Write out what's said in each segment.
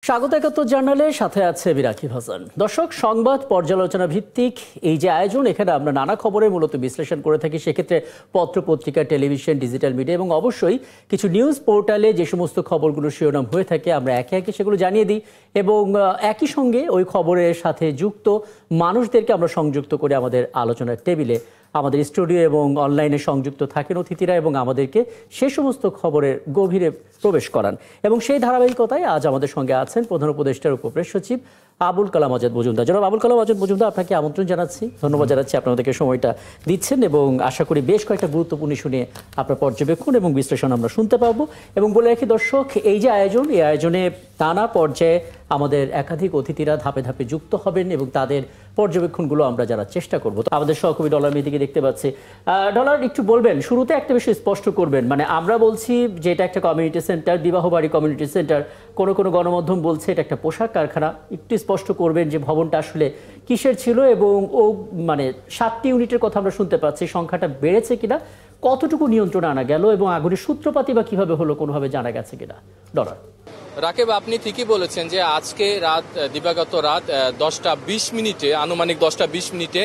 স্বাগত ৭১ জার্নালের সাথে আছে বিরাকিব হাসান। দর্শক, সংবাদ পর্যালোচনা ভিত্তিক এই যে আয়োজন, এখানে আমরা নানা খবরের মূলত বিশ্লেষণ করে থাকি। সেক্ষেত্রে পত্র পত্রিকা, টেলিভিশন, ডিজিটাল মিডিয়া এবং অবশ্যই কিছু নিউজ পোর্টালে যে সমস্ত খবরগুলো শিরোনাম হয়ে থাকে আমরা একে একে সেগুলো জানিয়ে দিই এবং একই সঙ্গে ওই খবরের সাথে যুক্ত মানুষদেরকে আমরা সংযুক্ত করে আমাদের আলোচনার টেবিলে আমাদের স্টুডিও এবং অনলাইনে সংযুক্ত থাকেন অতিথিরা এবং আমাদেরকে সে সমস্ত খবরের গভীরে প্রবেশ করান। এবং সেই ধারাবাহিকতায় আজ আমাদের সঙ্গে আছেন প্রধান উপদেষ্টার উপপ্রেস সচিব আবুল কালাম আজাদ মজুমদার। জনাব আবুল কালাম আজাদ মজুমদার, আপনাকে আমন্ত্রণ জানাচ্ছি, ধন্যবাদ জানাচ্ছি আপনাদেরকে সময়টা দিচ্ছেন এবং আশা করি বেশ কয়েকটা গুরুত্বপূর্ণ শুনে আপনার পর্যবেক্ষণ এবং বিশ্লেষণ আমরা শুনতে পাবো। এবং বলে রাখি দর্শক, এই যে আয়োজন, এই আয়োজনে নানা পর্যায়ে আমাদের একাধিক অতিথিরা ধাপে ধাপে যুক্ত হবেন এবং তাদের পর্যবেক্ষণগুলো আমরা জানার চেষ্টা করবো। তো আমাদের সহকর্মী ডলার মেহেদীকে দেখতে পাচ্ছি। ডলার, একটু বলবেন, শুরুতে একটা বিষয় স্পষ্ট করবেন, মানে আমরা বলছি যে এটা একটা কমিউনিটি সেন্টার, বিবাহবাড়ি কমিউনিটি সেন্টার, কোনো কোনো গণমাধ্যম বলছে এটা একটা পোশাক কারখানা। একটু স্পষ্ট করবেন যে ভবনটা আসলে কিসের ছিল এবং ও মানে 7টি ইউনিটের কথা আমরা শুনতে পাচ্ছি, সংখ্যাটা বেড়েছে কিনা, কতটুকু নিয়ন্ত্রণে আনা গেল এবং আগুনের সূত্রপাতি বা কিভাবে হলো কোনোভাবে জানা গেছে কিনা? ডলার। রাকিব, আপনি ঠিকই বলেছেন যে আজকে দিবাগত রাত 10টা 20 মিনিটে, আনুমানিক 10টা 20 মিনিটে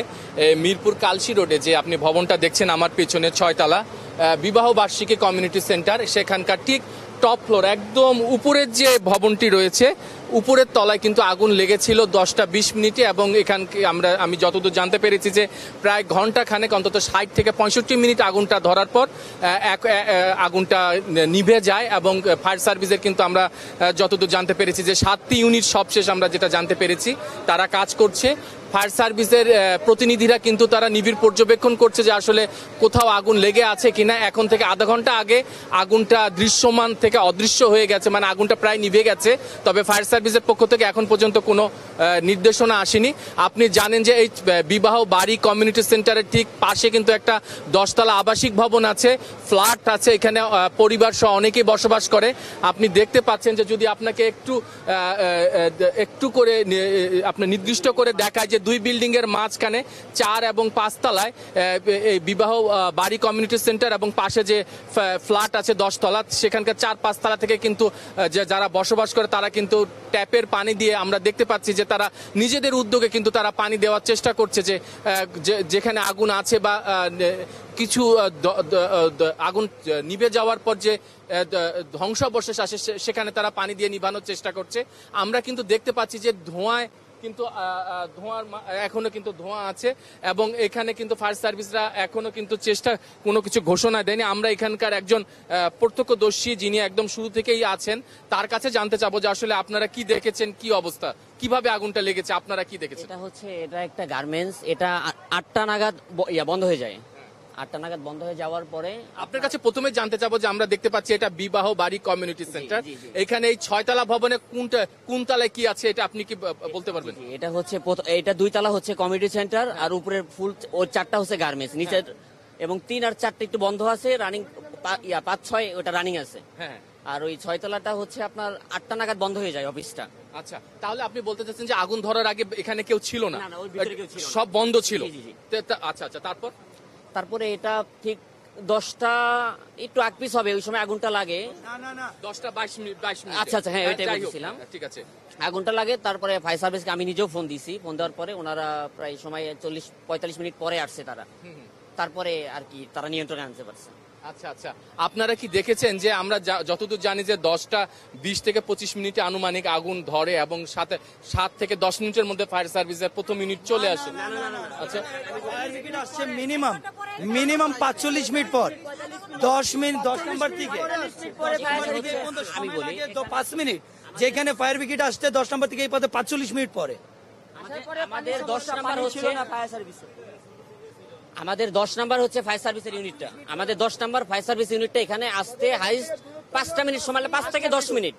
মিরপুর কালশি রোডে যে আপনি ভবনটা দেখছেন আমার পেছনে, 6তলা বিবাহ বার্ষিকী কমিউনিটি সেন্টার, সেখানকার ঠিক টপ ফ্লোর একদম উপরের যে ভবনটি রয়েছে, উপরের তলায় কিন্তু আগুন লেগেছিল 10টা 20 মিনিটে এবং আমি যতদূর জানতে পেরেছি যে প্রায় ঘন্টাখানেক, অন্তত 60 থেকে 65 মিনিট আগুনটা ধরার পর আগুনটা নিভে যায় এবং ফায়ার সার্ভিসের কিন্তু আমরা যতদূর জানতে পেরেছি যে 7টি ইউনিট সবশেষ আমরা যেটা জানতে পেরেছি তারা কাজ করছে। ফায়ার সার্ভিসের প্রতিনিধিরা কিন্তু তারা নিবিড় পর্যবেক্ষণ করছে যে আসলে কোথাও আগুন লেগে আছে কিনা। এখন থেকে আধা ঘন্টা আগে আগুনটা দৃশ্যমান থেকে অদৃশ্য হয়ে গেছে, মানে আগুনটা প্রায় নিভে গেছে। তবে ফায়ার সার্ভিসের পক্ষ থেকে এখন পর্যন্ত কোনো নির্দেশনা আসেনি। আপনি জানেন যে এই বিবাহ বাড়ি কমিউনিটি সেন্টারের ঠিক পাশে কিন্তু একটা 10তলা আবাসিক ভবন আছে, ফ্ল্যাট আছে, এখানে পরিবার সহ অনেকেই বসবাস করে। আপনি দেখতে পাচ্ছেন যে যদি আপনাকে একটু করে আপনি নির্দিষ্ট করে দেখায় যে 2 বিল্ডিং এর মাঝখানে 4 এবং 5 তলায় এই বিবাহ বাড়ি কমিউনিটি সেন্টার এবং পাশে যে ফ্ল্যাট আছে 10তলা, সেখানকার 4-5 তলা থেকে কিন্তু যারা বসবাস করে তারা কিন্তু ট্যাপের পানি দিয়ে আমরা দেখতে পাচ্ছি যে তারা নিজেদের উদ্যোগে কিন্তু তারা পানি দেওয়ার চেষ্টা করছে, যে যেখানে আগুন আছে বা কিছু আগুন নিভে যাওয়ার পর যে ধ্বংসাবশেষ আসে সেখানে তারা পানি দিয়ে নিভানোর চেষ্টা করছে। আমরা কিন্তু দেখতে পাচ্ছি যে এখনো কিন্তু ধোঁয়া আছে এবং এখানে কিন্তু ফায়ার সার্ভিসরা এখনো কিন্তু কোনো কিছু ঘোষণা দেয়নি। আমরা এখানকার একজন প্রত্যক্ষদর্শী যিনি একদম শুরু থেকেই আছেন তার কাছে জানতে চাবো যে আসলে আপনারা কি দেখেছেন, কি অবস্থা, কিভাবে আগুনটা লেগেছে, আপনারা কি দেখেছেন? এটা একটা গার্মেন্টস, এটা 8টা নাগাদ বন্ধ হয়ে যায়। 8টা নাগাদ বন্ধ হয়ে যাওয়ার পরে আপনার কাছে প্রথমে জানতে চাবো যে আমরা দেখতে পাচ্ছি এটা বিবাহ বাড়ি কমিউনিটি সেন্টার, এখানে এই 6তলা ভবনে কোন তলায় কি আছে এটা আপনি কি বলতে পারবেন? এটা 2 তলা হচ্ছে কমিউনিটি সেন্টার আর উপরের ফুল ও 4টা হচ্ছে গার্মেন্টস নিচের, এবং 3 আর 4টা একটু বন্ধ আছে, রানিং 5-6 ওটা রানিং আছে। হ্যাঁ, আর ওই 6তলাটা হচ্ছে আপনার 8টা নাগাদ বন্ধ হয়ে যায় অফিসটা। আচ্ছা, তাহলে আপনি বলতে চাচ্ছেন যে আগুন ধরার আগে এখানে কেউ ছিল না, সব বন্ধ ছিল? আচ্ছা, তারপরে এটা ঠিক 10টা একটু আগ পিস হবে, ওই সময় আগুনটা লাগে। 10টা 22 মিনিট। আচ্ছা, হ্যাঁ, ওইটাই বলছিলাম। ঠিক আছে, আগুনটা লাগে। তারপরে ফায়ার সার্ভিসকে আমি নিজেও ফোন দিছি, ফোন দেওয়ার পরে ওনারা প্রায় সময় 40-45 মিনিট পরে আসছে তারা। তারপরে আর কি তারা নিয়ন্ত্রণে আনতে পারছে। আচ্ছা, আপনারা কি দেখেছেন যে আমরা যতদূর জানি যে 10টা 20 থেকে 25 মিনিটে আনুমানিক আগুন ধরে এবং 7 থেকে 10 মিনিটের মধ্যে ফায়ার সার্ভিসের প্রথম ইউনিট চলে আসে? আচ্ছা, ফায়ার ব্রিগেড আসছে মিনিমাম 45 মিনিট পর, 10 নম্বর থেকে আমি বলি 5 মিনিট, যেখানে ফায়ার ব্রিগেড আসছে 10 নম্বর থেকে এই পথে 45 মিনিট পরে। আমাদের 10 নাম্বার হচ্ছে ফায়ার সার্ভিস, আমাদের 10 নাম্বার হচ্ছে ফায়ার সার্ভিসের ইউনিটটা। আমাদের 10 নাম্বার ফায়ার সার্ভিস ইউনিটটা এখানে আসতে হাইস্ট 5টা মিনিট সময়, 5 থেকে 10 মিনিট,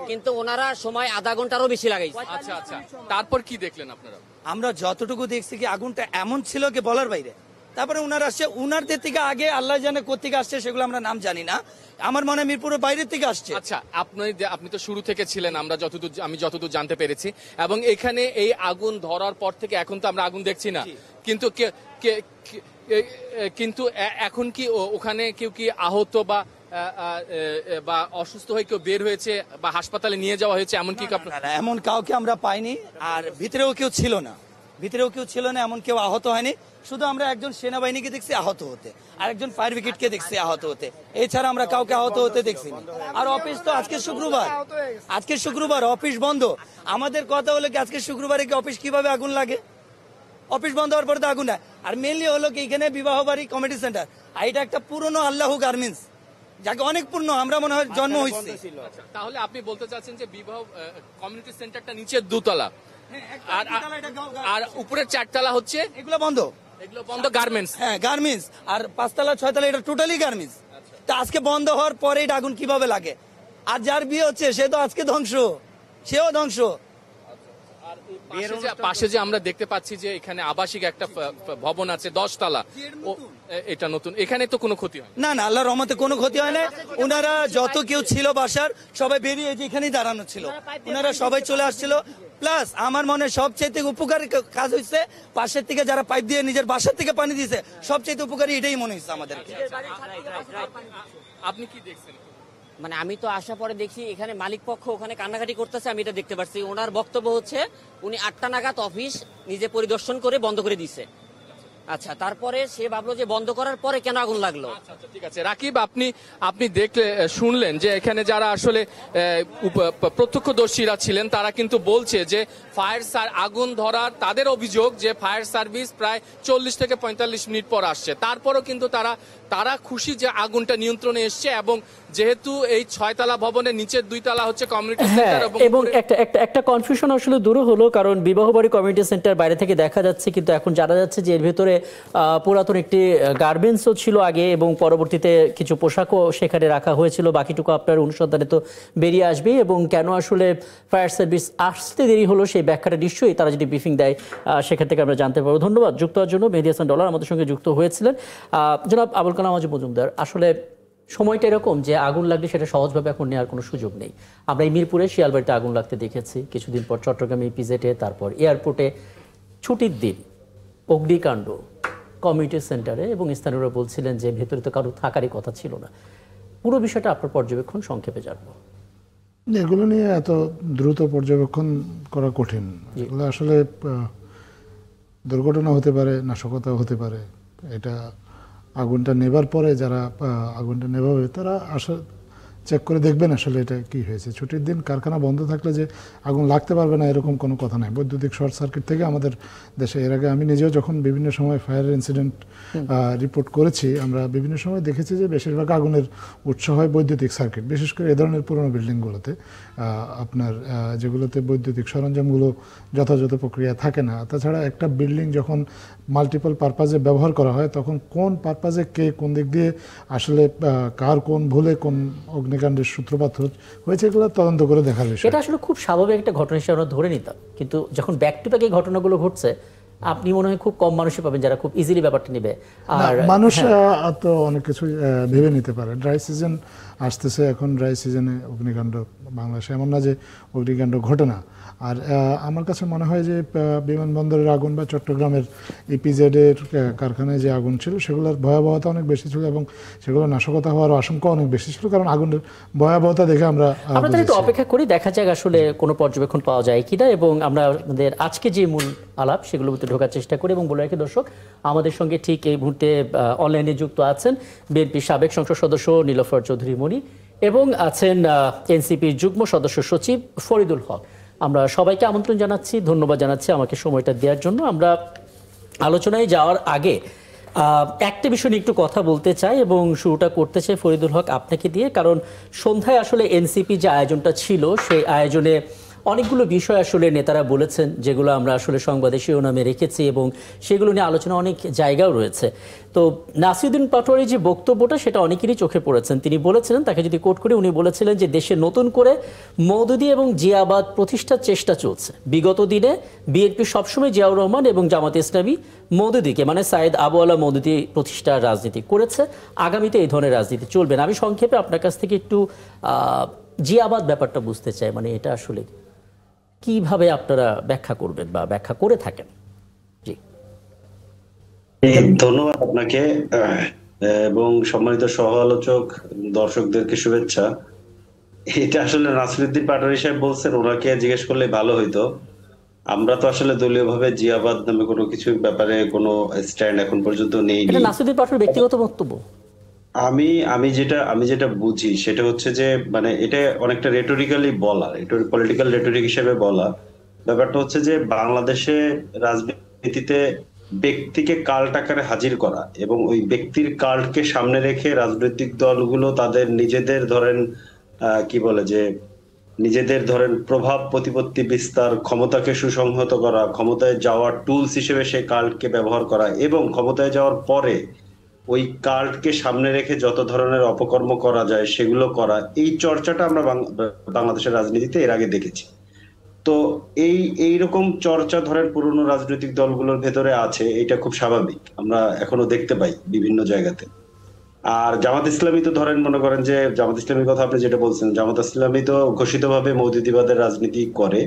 কিন্তু ওনারা সময় আধা ঘন্টারও বেশি লাগাইছে। আচ্ছা, তারপর কি দেখলেন আপনারা? আমরা যতটুকু দেখছি কি আগুনটা এমন ছিল কি বলার বাইরে। তারপরে উনারা আসছে, উনারদের থেকে আগে আল্লাহ জানে কোথেকে আসছে, সেগুলো আমরা নাম জানি না, আমার মনে হয় মিরপুরের বাইরের থেকে আসছে। আচ্ছা, আপনি তো শুরু থেকে ছিলেন, আমি যতদূর জানতে পেরেছি, এবং এখানে এই আগুন ধরার পর থেকে এখন তো আমরা আগুন দেখছি না, কিন্তু এখন কি ওখানে কেউ কি আহত বা বা অসুস্থ হয়ে কেউ বের হয়েছে বা হাসপাতালে নিয়ে যাওয়া হয়েছে এমন কি না, না, এমন কাউকে আমরা পাইনি। আর ভিতরেও কেউ ছিল না, এমন কেউ আহত হয়নি। শুধু আমরা একজন সেনাবাহিনীকে দেখছি আহত হতে, আর একজন ফায়ার ব্রিগেডকে দেখছি আহত হতে, এছাড়া আমরা কাউকে আহত হতে দেখছি না। আর অফিস তো আজকে শুক্রবার অফিস বন্ধ। আমাদের কথা হলো কি, আজকে শুক্রবারে কি অফিস কিভাবে আগুন লাগে? অফিস বন্ধ হওয়ার পরে তো আগুন হয়। আর মেনলি হলো কি, এখানে বিবাহ বাড়ি কমিটি সেন্টার, আর এটা একটা পুরনো আল্লাহ গার্মেন্টস, যাকে অনেক পূর্ণ আমরা মনে হয় জন্ম হয়েছে। তাহলে আপনি বলতে চাচ্ছেন যে বিবাহ কমিউনিটি সেন্টারটা নিচের দোতলা আর উপরের 4 তলা হচ্ছে এগুলো বন্ধ গার্মেন্টস। হ্যাঁ, গার্মেন্টস। আর 5 তলা 6 তলা এটা টোটালি গার্মেন্টস। তা আজকে বন্ধ হওয়ার পরে এটা আগুন কিভাবে লাগে? আর যার বিয়ে হচ্ছে সে তো আজকে সেও ধ্বংস। পাশে যে আমরা দেখতে পাচ্ছি যে এখানে আবাসিক একটা ভবন আছে 10 তলা, এটা নতুন, এখানে তো কোনো ক্ষতি হয় না, আল্লাহর রহমতে কোনো ক্ষতি হয় না। ওনারা যত কেউ ছিল বাসার সবাই বেরিয়ে যে এখানেই দাঁড়ানো ছিল, ওনারা সবাই চলে আসছিল। প্লাস আমার মনে সবচেয়ে উপকারী কাজ হয়েছে, পাশের থেকে যারা পাইপ দিয়ে নিজের বাসার থেকে পানি দিয়েছে, সবচেয়ে উপকারী এটাই মনে হয়েছে আমাদেরকে। আপনি কি দেখছেন? মানে আমি তো আসার পরে দেখি এখানে মালিক পক্ষ ওখানে কান্নাকাটি করতেছে, আমি এটা দেখতে পাচ্ছি। ওনার বক্তব্য হচ্ছে উনি 8টা নাগাদ অফিস নিজে পরিদর্শন করে বন্ধ করে দিছে। আচ্ছা, তারপরে সে ভাবলো যে বন্ধ করার পরে কেন আগুন লাগলো। আচ্ছা, ঠিক আছে রাকিব, আপনি শুনলেন যে এখানে যারা আসলে প্রত্যক্ষদর্শীরা ছিলেন তারা কিন্তু বলছে যে আগুন ধরার তাদের অভিযোগ যে ফায়ার সার্ভিস প্রায় 40 থেকে 45 মিনিট পর আসছে, তারপরও কিন্তু তারা খুশি যে আগুনটা নিয়ন্ত্রণে এসছে। এবং যেহেতু এই 6 তলা ভবনের নিচের 2 তলা হচ্ছে কমিউনিটি সেন্টার এবং একটা কনফিউশন আসলে দূর হলো, কারণ বিবাহবাড়ি কমিউনিটি সেন্টার বাইরে থেকে দেখা যাচ্ছে, কিন্তু এখন জানা যাচ্ছে যে এর ভিতরে পুরাতন একটি গার্মেন্টসও ছিল আগে এবং পরবর্তীতে কিছু পোশাকও সেখানে রাখা হয়েছিল। বাকিটুকু আপনার অনুসন্ধানে তো বেরিয়ে আসবে। এবং কেন আসলে ফায়ার সার্ভিস আসতে দেরি হলো সেই ব্যাখ্যাটা নিশ্চয়ই তারা যদি ব্রিফিং দেয় সেখান থেকে আমরা জানতে পারবো। ধন্যবাদ যুক্ত হওয়ার জন্য। মেহেদী হাসান ডলার আমাদের সঙ্গে যুক্ত হয়েছিলেন। জনাব আবুল কালাম আজম মজুমদার, আসলে সময়টা এরকম যে আগুন লাগলে সেটা সহজভাবে এখন নেওয়ার কোনো সুযোগ নেই। আমরা এই মিরপুরে শিয়ালবাড়িতে আগুন লাগতে দেখেছি, কিছুদিন পর চট্টগ্রামে ইপিজেডে, তারপর এয়ারপোর্টে, ছুটির দিন অগ্নিকাণ্ড কমিউনিটি সেন্টারে, এবং স্থানীয়রা বলছিলেন যে ভেতরে তো কারো থাকারই কথা ছিল না। পুরো বিষয়টা আপনার পর্যবেক্ষণ সংক্ষেপে জানবো। এগুলো নিয়ে এত দ্রুত পর্যবেক্ষণ করা কঠিন। এগুলো আসলে দুর্ঘটনা হতে পারে, নাশকতা হতে পারে। এটা আগুনটা নেবার পরে যারা আগুনটা নেভাবে তারা চেক করে দেখবেন আসলে এটা কি হয়েছে। ছুটির দিন কারখানা বন্ধ থাকলে যে আগুন লাগতে পারবে না এরকম কোনো কথা নাই। বৈদ্যুতিক শর্ট সার্কিট থেকে আমাদের দেশে এর আগে আমি নিজেও যখন বিভিন্ন সময় ফায়ার ইনসিডেন্ট রিপোর্ট করেছি, আমরা বিভিন্ন সময় দেখেছি যে বেশিরভাগ আগুনের উৎস হয় বৈদ্যুতিক সার্কিট, বিশেষ করে এ ধরনের পুরনো বিল্ডিংগুলোতে, আপনার যেগুলোতে বৈদ্যুতিক সরঞ্জামগুলো যথাযথ প্রক্রিয়া থাকে না। তাছাড়া একটা বিল্ডিং যখন মাল্টিপল পারপাজে ব্যবহার করা হয় তখন কোন পারপাজে কে কোন দিক দিয়ে আসলে কার কোন ভুলে কোন অগ্নিকাণ্ডের সূত্রপাত হয়েছে এগুলো তদন্ত করে দেখার বিষয়। এটা আসলে খুব স্বাভাবিক একটা ঘটনা হিসেবে আমরা ধরে নিতাম, কিন্তু যখন ব্যাক টু ব্যাক এই ঘটনাগুলো ঘটছে আপনি মনে হয় খুব কম মানুষই পাবেন যারা খুব ইজিলি ব্যাপারটা নেবে। আর মানুষ তো অনেক কিছু ভেবে নিতে পারে। ড্রাই সিজন আসতেছে, এখন ড্রাই সিজনে অগ্নিকাণ্ড বাংলাদেশে এমন না যে অগ্নিকাণ্ড ঘটে না। আর আমার কাছে মনে হয় যে বিমানবন্দরের আগুন বা চট্টগ্রামের ইপিজেডের কারখানায় যে আগুন ছিল সেগুলোর ভয়াবহতা অনেক বেশি ছিল এবং সেগুলো নাশকতা হওয়ার আশঙ্কা অনেক বেশি ছিল, কারণ আগুনের ভয়াবহতা দেখে আমরা একটু অপেক্ষা করি, দেখা যাক আসলে কোনো পর্যবেক্ষণ পাওয়া যায় কিনা। এবং আমরা আমাদের আজকে যে মূল আলাপ সেগুলোর ভিতরে ঢোকার চেষ্টা করি। এবং বলে রাখি দর্শক, আমাদের সঙ্গে ঠিক এই মুহূর্তে অনলাইনে যুক্ত আছেন বিএনপির সাবেক সংসদ সদস্য নীলোফার চৌধুরী মনি এবং আছেন এনসিপির যুগ্ম সদস্য সচিব ফরিদুল হক। আমরা সবাইকে আমন্ত্রণ জানাচ্ছি, ধন্যবাদ জানাচ্ছি আমাকে সময়টা দেওয়ার জন্য। আমরা আলোচনায় যাওয়ার আগে একটা বিষয় নিয়ে একটু কথা বলতে চাই এবং শুরুটা করতে চাই ফরিদুল হক আপনাকে দিয়ে, কারণ সন্ধ্যায় আসলে এনসিপি যে আয়োজনটা ছিল সেই আয়োজনে অনেকগুলো বিষয় আসলে নেতারা বলেছেন যেগুলো আমরা আসলে সংবাদে শিরোনামে রেখেছি এবং সেগুলো নিয়ে আলোচনা অনেক জায়গাও রয়েছে। তো নাসিরউদ্দিন পাটোয়ারির যে বক্তব্যটা সেটা অনেকেরই চোখে পড়েছেন। তিনি বলেছিলেন, তাকে যদি কোট করি, উনি বলেছিলেন যে দেশে নতুন করে মওদুদি এবং জিয়াবাদ প্রতিষ্ঠার চেষ্টা চলছে। বিগত দিনে বিএনপি সবসময় জিয়াউর রহমান এবং জামাত ইসলামী মওদুদিকে মানে সাইদ আবু আলা মওদুদি প্রতিষ্ঠার রাজনীতি করেছে, আগামীতে এই ধরনের রাজনীতি চলবে না। আমি সংক্ষেপে আপনার কাছ থেকে একটু জিয়াবাদ ব্যাপারটা বুঝতে চাই, মানে এটা আসলে কিভাবে আপনারা ব্যাখ্যা করবেন বা ব্যাখ্যা করে থাকেন। জি ধন্যবাদ আপনাকে। এবং সম্মানিত সহ আলোচক, দর্শকদেরকে শুভেচ্ছা। এটা আসলে নাসিরুদ্দিন পাটোয়ারী সাহেব বলছেন, ওনাকে জিজ্ঞেস করলে ভালো হইতো। আমরা তো আসলে দলীয়ভাবে জিয়াবাদ নামে কোনো কিছু ব্যাপারে কোনো স্ট্যান্ড এখন পর্যন্ত নেইনি। এটা নাসিরুদ্দিন পাটোয়ারীর ব্যক্তিগত বক্তব্য। আমি যেটা বুঝি সেটা হচ্ছে যে মানে এটা অনেকটা রেটোরিক্যালি বলা, পলিটিক্যাল রেটোরিক হিসেবে বলা। ব্যাপারটা হচ্ছে যে বাংলাদেশে রাজনীতিতে ব্যক্তিকে কাল্ট আকারে হাজির করা এবং ওই ব্যক্তির কাল্টকে সামনে রেখে রাজনৈতিক দলগুলো তাদের নিজেদের ধরেন কি বলে যে নিজেদের ধরেন প্রভাব প্রতিপত্তি বিস্তার, ক্ষমতাকে সুসংহত করা, ক্ষমতায় যাওয়ার টুলস হিসেবে সেই কাল্টকে ব্যবহার করা এবং ক্ষমতায় যাওয়ার পরে ওই কাল্টকে সামনে রেখে যত ধরনের অপকর্ম করা যায় সেগুলো করা, এই চর্চাটা আমরা বাংলাদেশের রাজনীতিতে এর আগে দেখেছি। তো এইরকম চর্চা ধরেন পুরনো রাজনৈতিক দলগুলোর ভেতরে আছে, এটা খুব স্বাভাবিক, আমরা এখনো দেখতে পাই বিভিন্ন জায়গাতে। আর জামাত ইসলামী তো ধরেন মনে করেন যে জামাত ইসলামীর কথা আপনি যেটা বলছেন, জামাত ইসলামী তো ঘোষিতভাবে মৌদুদিবাদের রাজনীতি করে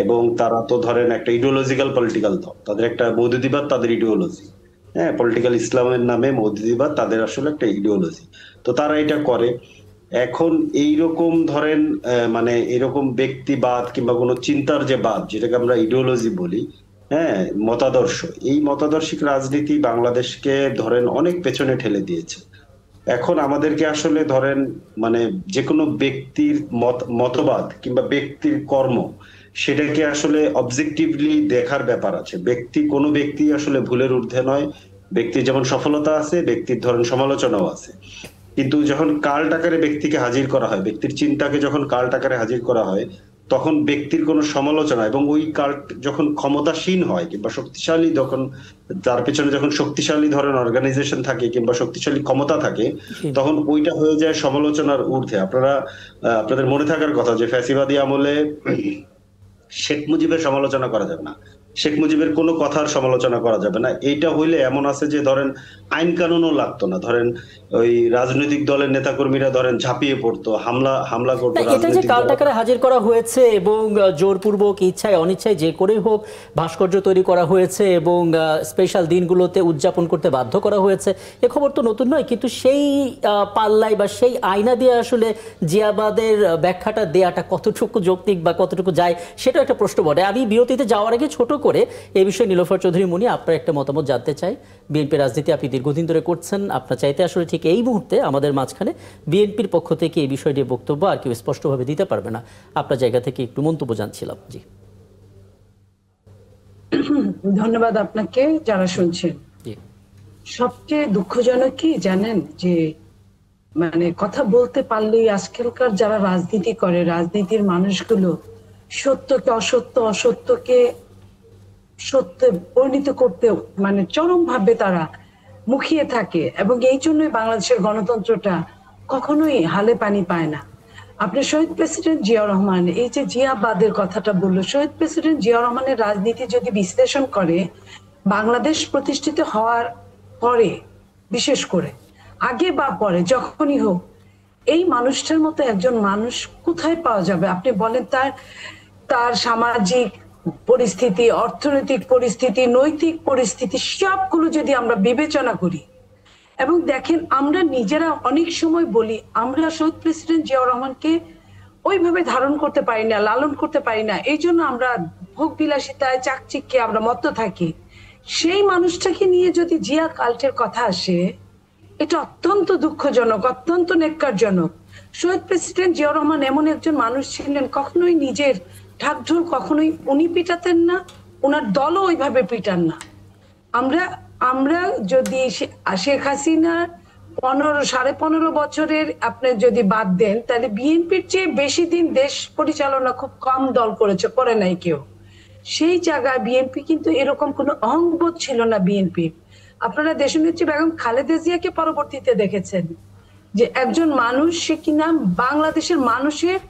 এবং তারা তো ধরেন একটা ইডিওলজিক্যাল পলিটিক্যাল দল, তাদের একটা মৌদুদিবাদ তাদের ইডিওলজি। হ্যাঁ, পলিটিক্যাল ইসলামের নামে মৌদুদিবাদ তাদের আসলে একটা ইডিওলজি। তো তারা এটা করে। এখন এইরকম ধরেন মানে এরকম ব্যক্তিবাদ কিংবা কোনো চিন্তার যে বাদ, যেটাকে আমরা ইডিওলজি বলি, হ্যাঁ, মতাদর্শ, এই মতাদর্শিক রাজনীতি বাংলাদেশকে ধরেন অনেক পেছনে ঠেলে দিয়েছে। এখন আমাদেরকে আসলে ধরেন মানে যে কোনো ব্যক্তির মতবাদ কিংবা ব্যক্তির কর্ম, সেটাকে আসলে অবজেক্টিভলি দেখার ব্যাপার আছে। কোনো ব্যক্তি আসলে ভুলের ঊর্ধ্বে নয়। ব্যক্তির যেমন সফলতা আছে, ব্যক্তির ধরেন সমালোচনাও আছে, কিন্তু যখন কাল্ট আকারে ব্যক্তিকে হাজির করা হয়, ব্যক্তির চিন্তাকে যখন কাল্ট আকারে হাজির করা হয়, তখন ব্যক্তির কোনো সমালোচনা এবং ওই কাল্ট যখন ক্ষমতাসীন হয় কিংবা শক্তিশালী, যখন তার পেছনে যখন শক্তিশালী ধরেন অর্গানাইজেশন থাকে কিংবা শক্তিশালী ক্ষমতা থাকে, তখন ওইটা হয়ে যায় সমালোচনার ঊর্ধ্বে। আপনাদের মনে থাকার কথা যে ফ্যাসিবাদী আমলে শেখ মুজিবের সমালোচনা করা যাবে না, শেখ মুজিবের কোনো কথার সমালোচনা করা যাবে না। এইটা হইলে এমন আছে যে ধরেন আইন কানুনও লাগতো না, ধরেন ওই রাজনৈতিক দলের নেতাকর্মীরা ধরেন ঝাঁপিয়ে পড়তো, হামলা করতো। এটা যে কাল্ট আকারে হাজির করা হয়েছে এবং জোরপূর্বক ইচ্ছায় অনিচ্ছায় যে করেই হোক ভাস্কর্য তৈরি করা হয়েছে এবং স্পেশাল দিনগুলোতে উদযাপন করতে বাধ্য করা হয়েছে, এ খবর তো নতুন নয়। কিন্তু সেই পাল্লাই বা সেই আয়না দিয়ে আসলে জিয়াবাদের ব্যাখ্যাটা দেয়াটা কতটুকু যৌক্তিক বা কতটুকু যায়, সেটা একটা প্রশ্ন বটে। আমি বিরতিতে যাওয়ার আগে ছোট করে এই বিষয়ে নীলোফার চৌধুরী মুনি আপনার একটা মতামত জানতে চাই। বিএনপি রাজনীতি আপনি দীর্ঘদিন ধরে করছেন, আপনার চাইতে আসলে ঠিক এই মুহূর্তে আমাদের মাঝখানে বিএনপির পক্ষ থেকে এই বিষয় নিয়ে বক্তব্য আর কেউ স্পষ্টভাবে দিতে পারবে না। আপনার জায়গা থেকে একটু মন্তব্য জানছিলাম। জি, ধন্যবাদ আপনাকে যারা শুনছেন। সবচেয়ে দুঃখজনক কি জানেন, যে মানে কথা বলতে পারলেই আজকালকার যারা রাজনীতি করে, রাজনীতির মানুষগুলো সত্যকে অসত্য, অসত্যকে সত্যে পরিণত করতে মানে চরম ভাবে তারা মুখিয়ে থাকে এবং এই জন্যই বাংলাদেশের গণতন্ত্রটা কখনোই হালে পানি পায় না। আপনি শহীদ প্রেসিডেন্ট জিয়াউর রহমান, এই যে জিয়াবাদের কথাটা বললো, শহীদ প্রেসিডেন্ট জিয়াউর রহমানের রাজনীতি যদি বিশ্লেষণ করে, বাংলাদেশ প্রতিষ্ঠিত হওয়ার পরে, বিশেষ করে আগে বা পরে যখনই হোক, এই মানুষটার মতো একজন মানুষ কোথায় পাওয়া যাবে আপনি বলেন? তার সামাজিক পরিস্থিতি, অর্থনৈতিক পরিস্থিতি, নৈতিক পরিস্থিতি সবগুলো যদি আমরা বিবেচনা করি এবং দেখেন, আমরা নিজেরা অনেক সময় বলি আমরা শহীদ প্রেসিডেন্ট জিয়াউর রহমানকে ওইভাবে ধারণ করতে পারি না, লালন করতে পারি না, এই জন্য আমরা ভোগ বিলাসিতায় চাকচিক্যে আমরা মত্ত থাকি। সেই মানুষটাকে নিয়ে যদি জিয়া কাল্টের কথা আসে, এটা অত্যন্ত দুঃখজনক, অত্যন্ত নেক্কারজনক। শহীদ প্রেসিডেন্ট জিয়াউর রহমান এমন একজন মানুষ ছিলেন, কখনোই নিজের ঢাকঢোল কখনোই উনি পিটাতেন না, ওনার দলও ওইভাবে পিটান না। আমরা যদি শেখ হাসিনা 15.5 বছরের আপনি যদি বাদ দেন, তাহলে বিএনপির চেয়ে বেশি দিন দেশ পরিচালনা খুব কম দল করে নাই কেউ। সেই জায়গায় বিএনপি কিন্তু এরকম কোনো অহংবোধ ছিল না বিএনপি। আপনারা দেশনেত্রী বেগম খালেদা জিয়াকে পরবর্তীতে দেখেছেন যে একজন মানুষ, সে কিনা বাংলাদেশের মানুষের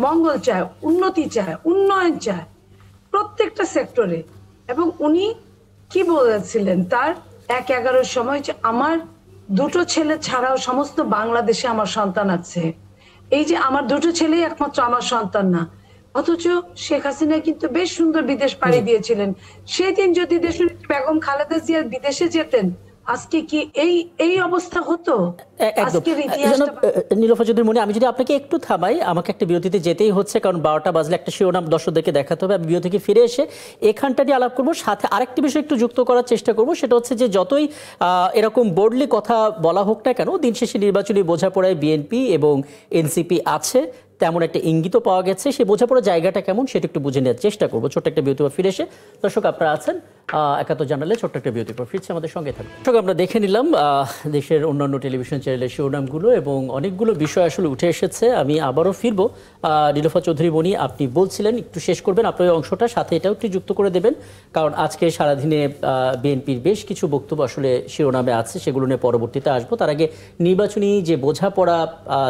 মঙ্গল চায়, উন্নতি চায়, উন্নয়ন চায় প্রত্যেকটা সেক্টরে। এবং উনি কি বলেছিলেন তার 1/11 সময়, যে আমার 2 ছেলে ছাড়াও সমস্ত বাংলাদেশে আমার সন্তান আছে। এই যে আমার 2 ছেলেই একমাত্র আমার সন্তান না, অথচ শেখ হাসিনা কিন্তু বেশ সুন্দর বিদেশ পাড়ি দিয়েছিলেন। সেই দিন যদি দেশনেত্রী বেগম খালেদা জিয়া বিদেশে যেতেন, আজকে কি এই এই অবস্থা হতো? একদম আজকের ইতিহাসটা নীলোফার চৌধুরী মনি, আমি যদি আপনাকে একটু থামাই, আমাকে একটা বিরতিতে যেতেই হচ্ছে, কারণ 12টা বাজলে একটা শিরোনাম দর্শকদেরকে দেখাতে হবে। আমি বিরতি থেকে ফিরে এসে এখানটা নিয়ে আলাপ করবো, সাথে আরেকটি বিষয় একটু যুক্ত করার চেষ্টা করব। সেটা হচ্ছে যে যতই এরকম বোর্ডলি কথা বলা হোক না কেন, দিন শেষে নির্বাচনী বোঝাপড়ায় বিএনপি এবং এনসিপি আছে, তেমন একটা ইঙ্গিতও পাওয়া গেছে। সেই বোঝাপড়ার জায়গাটা কেমন সেটা একটু বুঝে নেওয়ার চেষ্টা করবো। ছোট্ট একটা বিরতি পর ফিরে এসে দর্শক আপনারা আছেন ৭১ জানালে ছোট্ট একটা বিরতি পর ফিরছে, আমাদের সঙ্গে থাকবে। দর্শক, আমরা দেখে নিলাম দেশের অন্যান্য টেলিভিশন চ্যানেলের শিরোনামগুলো এবং অনেকগুলো বিষয় আসলে উঠে এসেছে। আমি আবারও ফিরবো। নীলোফার চৌধুরী মনি, আপনি বলছিলেন একটু শেষ করবেন আপনার ওই অংশটা, সাথে এটাও একটু যুক্ত করে দেবেন, কারণ আজকে সারাদিনে বিএনপির বেশ কিছু বক্তব্য আসলে শিরোনামে আছে, সেগুলো নিয়ে পরবর্তীতে আসবো। তার আগে নির্বাচনী যে বোঝাপড়া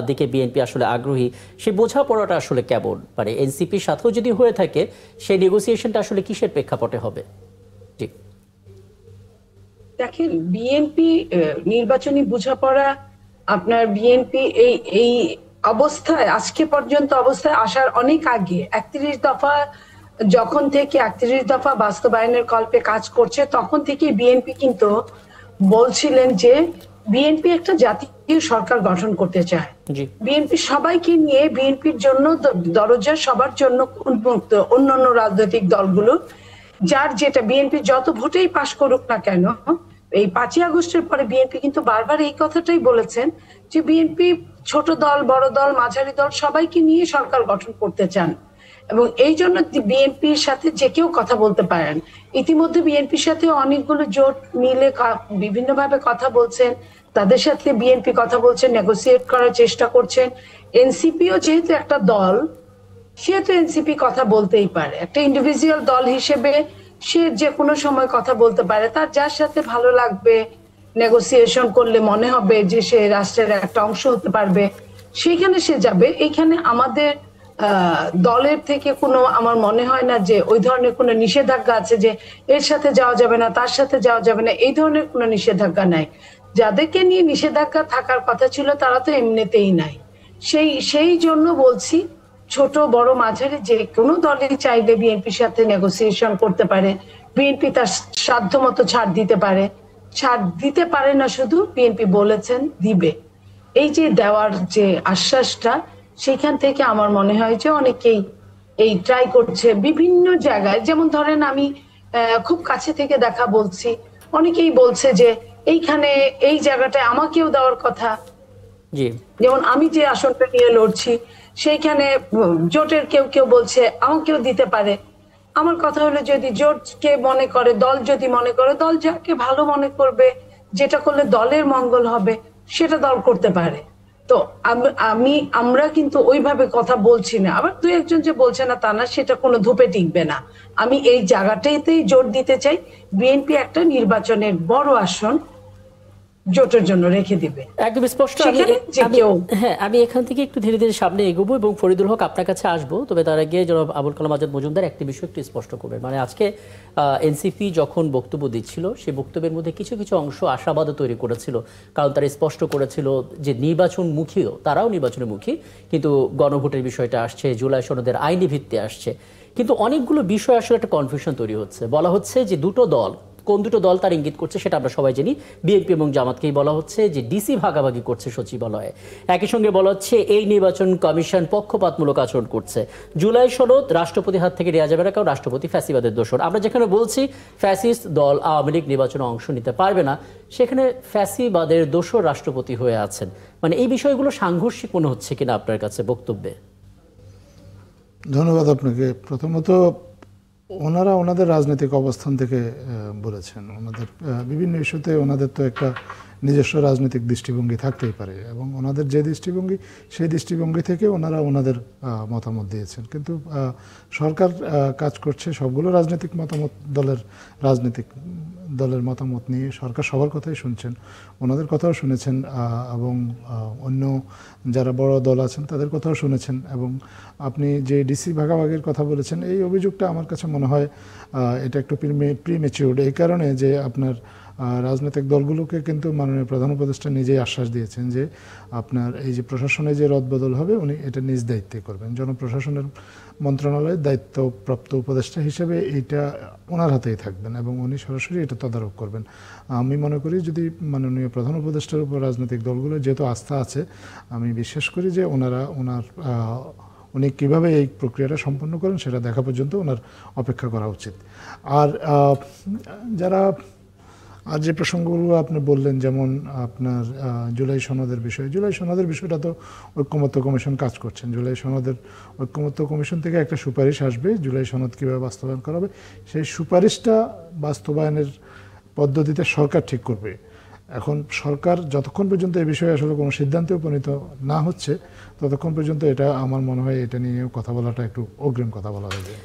দিকে বিএনপি আসলে আগ্রহী, সেই বোঝাপড়াটা আসলে কেমন, মানে এনসিপির সাথেও যদি হয়ে থাকে, সেই নেগোসিয়েশনটা আসলে কিসের প্রেক্ষাপটে হবে? জি, দেখেন, বিএনপি নির্বাচনী বোঝাপড়া, আপনার বিএনপি এই এই অবস্থায় আজকে পর্যন্ত অবস্থায় আসার অনেক আগে 31 দফা যখন থেকে 31 দফা বাস্তবায়নের কল্পে কাজ করছে, তখন থেকে বিএনপি কিন্তু বলছিলেন যে বিএনপি একটা জাতীয় সরকার গঠন করতে চায়। জি, বিএনপি সবাইকে নিয়ে, বিএনপির জন্য দরজা সবার জন্য উন্মুক্ত, অন্যান্য রাজনৈতিক দলগুলো যার যেটা, বিএনপি যত ভোটেই পাশ করুক না কেন, এই 5ই আগস্টের পরে বিএনপি কিন্তু বারবার এই কথাটাই বলেছেন যে বিএনপি ছোট দল, বড় দল, মাঝারি দল সবাইকে নিয়ে সরকার গঠন করতে চান, এবং এই জন্য বিএনপির সাথে যে কেউ কথা বলতে পারেন। ইতিমধ্যে বিএনপির সাথে অনেকগুলো জোট মিলে বিভিন্নভাবে কথা বলছেন, তাদের সাথে বিএনপি কথা বলছেন, নেগোসিয়েট করার চেষ্টা করছেন। এনসিপিও যেহেতু একটা দল, সেহেতু এনসিপি কথা বলতেই পারে, একটা ইন্ডিভিজুয়াল দল হিসেবে সে যে কোনো সময় কথা বলতে পারে, তার যার সাথে ভালো লাগবে, নেগোসিয়েশন করলে মনে হবে যে সে রাষ্ট্রের একটা অংশ হতে পারবে, সেখানে সে যাবে। এইখানে আমাদের দলের থেকে কোনো, আমার মনে হয় না যে ওই ধরনের কোনো নিষেধাজ্ঞা আছে যে এর সাথে যাওয়া যাবে না, তার সাথে যাওয়া যাবে না, এই ধরনের কোনো নিষেধাজ্ঞা নাই। যাদেরকে নিয়ে নিষেধাজ্ঞা থাকার কথা ছিল তারা তো এমনিতেই নাই। সেই জন্য বলছি, ছোট বড় মাঝারি যে কোনো দলই চাইলে বিএনপির সাথে নেগোসিয়েশন করতে পারে, বিএনপি তার সাধ্য মতো ছাড় দিতে পারে। ছাড় দিতে পারে না শুধু, বিএনপি বলেছেন দিবে। এই যে দেওয়ার যে আশ্বাসটা, সেখান থেকে আমার মনে হয় যে অনেকেই এই ট্রাই করছে বিভিন্ন জায়গায়। যেমন ধরেন, আমি খুব কাছে থেকে দেখা বলছি, অনেকেই বলছে যে এইখানে এই জায়গাটায় আমাকেও দেওয়ার কথা। জি, যেমন আমি যে আসনটা নিয়ে লড়ছি, সেইখানে জোটের কেউ কেউ বলছে আমাকেও দিতে পারে। আমার কথা হলো, যদি জোটকে মনে করে, দল যদি মনে করে, দল যাকে ভালো মনে করবে, যেটা করলে দলের মঙ্গল হবে, সেটা দল করতে পারে। তো আমরা কিন্তু ওইভাবে কথা বলছি না। আবার দুই একজন যে বলছে না তা না, সেটা কোনো ধূপে টিকবে না। আমি এই জায়গাটাতেই জোর দিতে চাই, বিএনপি একটা নির্বাচনের বড় আসন জোটের জন্য রেখে দিবে, একদম স্পষ্ট। আমি এখান থেকে একটু ধীরে ধীরে সামনে এগোবো এবং ফরিদুল হক আপনার কাছে আসবো। তবে তার আগে জনাব আবুল কালাম আজাদ মজুমদার একটি বিষয় একটু স্পষ্ট করবেন। মানে আজকে এনসিপি যখন বক্তব্য দিচ্ছিল, সেই বক্তব্যের মধ্যে কিছু কিছু অংশ আশাবাদও তৈরি করেছিল, কারণ তারা স্পষ্ট করেছিল যে নির্বাচনমুখীও, তারাও নির্বাচনমুখী, কিন্তু গণভোটের বিষয়টা আসছে, জুলাই সনদের আইনি ভিত্তি আসছে, কিন্তু অনেকগুলো বিষয় আসলে একটা কনফিউশন তৈরি হচ্ছে। বলা হচ্ছে যে দুটো দল, কোন দুটো দল তার ইঙ্গিত করছে সেটা আমরা সবাই জানি, বিএনপি এবং জামাতকেই বলা হচ্ছে যে ডিসি ভাগাভাগি করছে সচিবালয়ে। একই সঙ্গে বলা হচ্ছে এই নির্বাচন কমিশন পক্ষপাতমূলক আচরণ করছে। জুলাই সনদ রাষ্ট্রপতির হাত থেকে নেওয়া যাবে না, কারণ রাষ্ট্রপতি ফ্যাসিবাদের দোষর। আমরা যেখানে বলছি ফ্যাসিস্ট দল আওয়ামী লীগ নির্বাচনে অংশ নিতে পারবে না, সেখানে ফ্যাসিবাদের দোষর রাষ্ট্রপতি হয়ে আছেন। মানে এই বিষয়গুলো সাংঘর্ষিক মনে হচ্ছে কিনা আপনার কাছে বক্তব্যে? ধন্যবাদ আপনাকে। প্রথমত, ওনারা ওনাদের রাজনৈতিক অবস্থান থেকে বলেছেন, ওনাদের বিভিন্ন ইস্যুতে ওনাদের তো একটা নিজস্ব রাজনৈতিক দৃষ্টিভঙ্গি থাকতেই পারে, এবং ওনাদের যে দৃষ্টিভঙ্গি, সেই দৃষ্টিভঙ্গি থেকে ওনারা ওনাদের মতামত দিয়েছেন। কিন্তু সরকার কাজ করছে সবগুলো রাজনৈতিক দলের মতামত নিয়ে। সরকার সবার কথাই শুনছেন, ওনাদের কথাও শুনেছেন, এবং অন্য যারা বড় দল আছেন তাদের কথাও শুনেছেন। এবং আপনি যে ডিসি ভাগাভাগির কথা বলেছেন, এই অভিযোগটা আমার কাছে মনে হয় এটা একটু প্রিমেচিউরড, এই কারণে যে আপনার রাজনৈতিক দলগুলোকে কিন্তু মাননীয় প্রধান উপদেষ্টা নিজেই আশ্বাস দিয়েছেন যে আপনার এই যে প্রশাসনে যে রদবদল হবে উনি এটা নিজ দায়িত্বে করবেন। জনপ্রশাসনের মন্ত্রণালয়ের দায়িত্বপ্রাপ্ত উপদেষ্টা হিসেবে এইটা ওনার হাতেই থাকবেন এবং উনি সরাসরি এটা তদারক করবেন। আমি মনে করি যদি মাননীয় প্রধান উপদেষ্টার উপর রাজনৈতিক দলগুলোর যেহেতু আস্থা আছে, আমি বিশ্বাস করি যে উনি কীভাবে এই প্রক্রিয়াটা সম্পন্ন করেন সেটা দেখা পর্যন্ত ওনার অপেক্ষা করা উচিত। আর আর যে প্রসঙ্গগুলো আপনি বললেন, যেমন আপনার জুলাই সনদের বিষয়টা তো ঐক্যমত্য কমিশন কাজ করছেন। জুলাই সনদের ঐক্যমত্য কমিশন থেকে একটা সুপারিশ আসবে জুলাই সনদ কীভাবে বাস্তবায়ন করা হবে, সেই সুপারিশটা বাস্তবায়নের পদ্ধতিতে সরকার ঠিক করবে। এখন সরকার যতক্ষণ পর্যন্ত এই বিষয়ে আসলে কোনো সিদ্ধান্তে উপনীত না হচ্ছে ততক্ষণ পর্যন্ত এটা আমার মনে হয় এটা নিয়েও কথা বলাটা একটু অগ্রিম কথা বলা হবে।